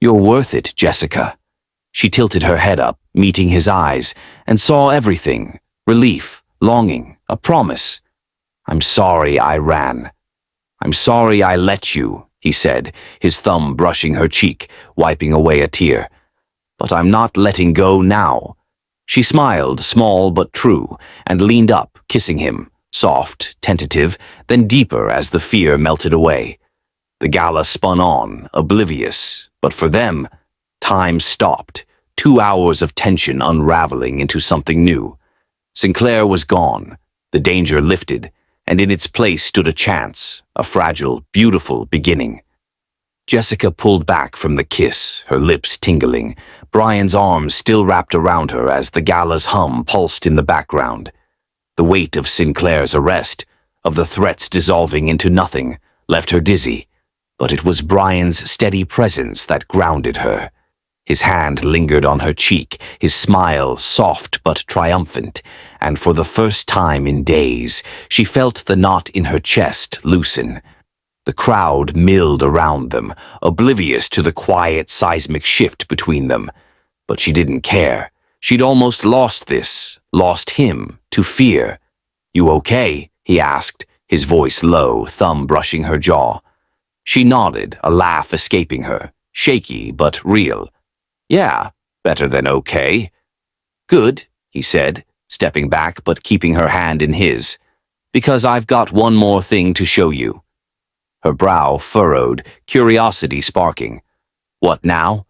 You're worth it, Jessica. She tilted her head up, meeting his eyes, and saw everything. Relief, longing, a promise. I'm sorry I ran. I'm sorry I let you, he said, his thumb brushing her cheek, wiping away a tear. But I'm not letting go now. She smiled, small but true, and leaned up, kissing him, soft, tentative, then deeper as the fear melted away. The gala spun on, oblivious, but for them, time stopped, 2 hours of tension unraveling into something new. Sinclair was gone, the danger lifted, and in its place stood a chance, a fragile, beautiful beginning. Jessica pulled back from the kiss, her lips tingling, Brian's arms still wrapped around her as the gala's hum pulsed in the background. The weight of Sinclair's arrest, of the threats dissolving into nothing, left her dizzy, but it was Brian's steady presence that grounded her. His hand lingered on her cheek, his smile soft but triumphant, and for the first time in days, she felt the knot in her chest loosen. The crowd milled around them, oblivious to the quiet seismic shift between them. But she didn't care. She'd almost lost this, lost him, to fear. You okay? He asked, his voice low, thumb brushing her jaw. She nodded, a laugh escaping her, shaky but real. Yeah, better than okay. Good, he said, stepping back but keeping her hand in his. Because I've got one more thing to show you. Her brow furrowed, curiosity sparking. What now?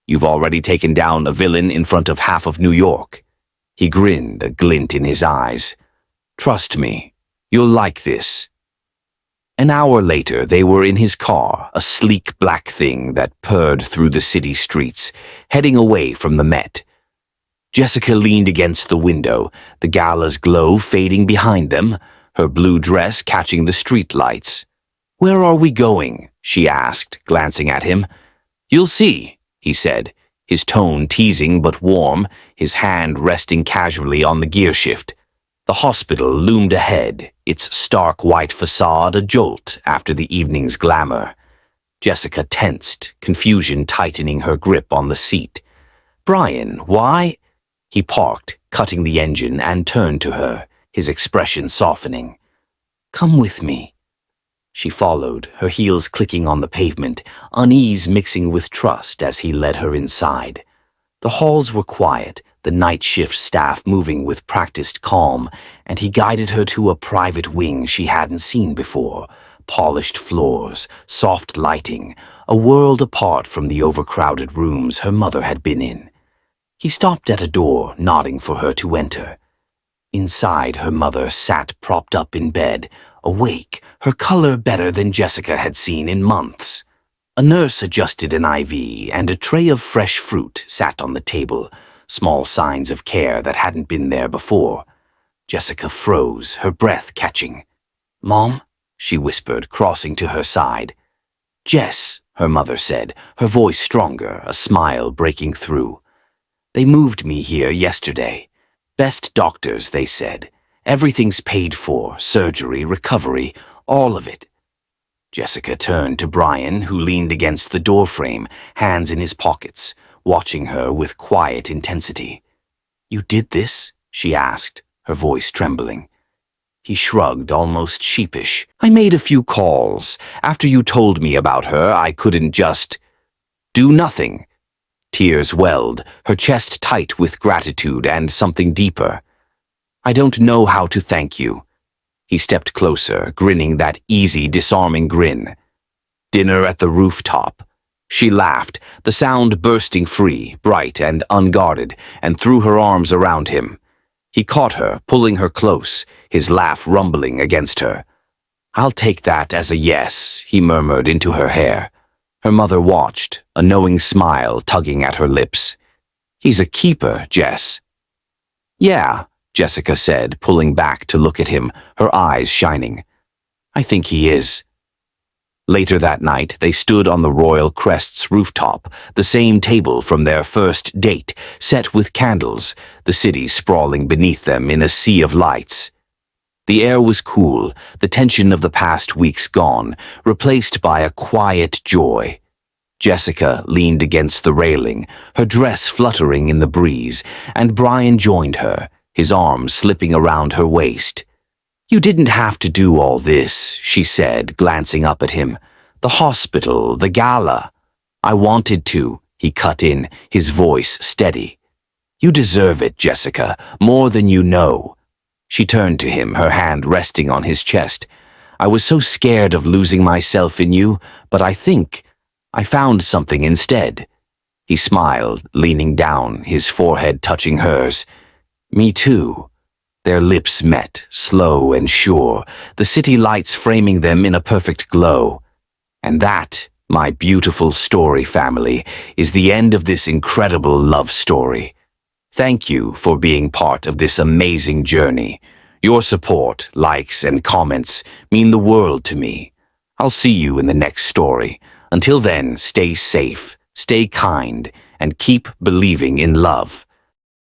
You've already taken down a villain in front of half of New York. He grinned, a glint in his eyes. Trust me, you'll like this. An hour later, they were in his car, a sleek black thing that purred through the city streets, heading away from the Met. Jessica leaned against the window, the gala's glow fading behind them, her blue dress catching the street lights. Where are we going? She asked, glancing at him. You'll see, he said, his tone teasing but warm, his hand resting casually on the gear shift. The hospital loomed ahead, its stark white facade a jolt after the evening's glamour. Jessica tensed, confusion tightening her grip on the seat. Brian, why? He parked, cutting the engine, and turned to her, his expression softening. Come with me. She followed, her heels clicking on the pavement, unease mixing with trust as he led her inside. The halls were quiet, the night shift staff moving with practiced calm, and he guided her to a private wing she hadn't seen before. Polished floors, soft lighting, a world apart from the overcrowded rooms her mother had been in. He stopped at a door, nodding for her to enter. Inside, her mother sat propped up in bed, awake, her color better than Jessica had seen in months. A nurse adjusted an IV, and a tray of fresh fruit sat on the table, small signs of care that hadn't been there before. Jessica froze, her breath catching. Mom? She whispered, crossing to her side. Jess, her mother said, her voice stronger, a smile breaking through. They moved me here yesterday. Best doctors, they said. Everything's paid for, surgery, recovery, all of it. Jessica turned to Brian, who leaned against the doorframe, hands in his pockets, watching her with quiet intensity. You did this? She asked, her voice trembling. He shrugged, almost sheepish. I made a few calls. After you told me about her, I couldn't just do nothing. Tears welled, her chest tight with gratitude and something deeper. I don't know how to thank you. He stepped closer, grinning that easy, disarming grin. Dinner at the rooftop. She laughed, the sound bursting free, bright and unguarded, and threw her arms around him. He caught her, pulling her close, his laugh rumbling against her. I'll take that as a yes, he murmured into her hair. Her mother watched, a knowing smile tugging at her lips. He's a keeper, Jess. Yeah, Jessica said, pulling back to look at him, her eyes shining. I think he is. Later that night, they stood on the Royal Crest's rooftop, the same table from their first date, set with candles, the city sprawling beneath them in a sea of lights. The air was cool, the tension of the past weeks gone, replaced by a quiet joy. Jessica leaned against the railing, her dress fluttering in the breeze, and Brian joined her, his arms slipping around her waist. "You didn't have to do all this," she said, glancing up at him. "The hospital, the gala." "I wanted to," he cut in, his voice steady. "You deserve it, Jessica, more than you know." She turned to him, her hand resting on his chest. "I was so scared of losing myself in you, but I think I found something instead." He smiled, leaning down, his forehead touching hers. "Me too." Their lips met, slow and sure, the city lights framing them in a perfect glow. And that, my beautiful story family, is the end of this incredible love story. Thank you for being part of this amazing journey. Your support, likes, and comments mean the world to me. I'll see you in the next story. Until then, stay safe, stay kind, and keep believing in love.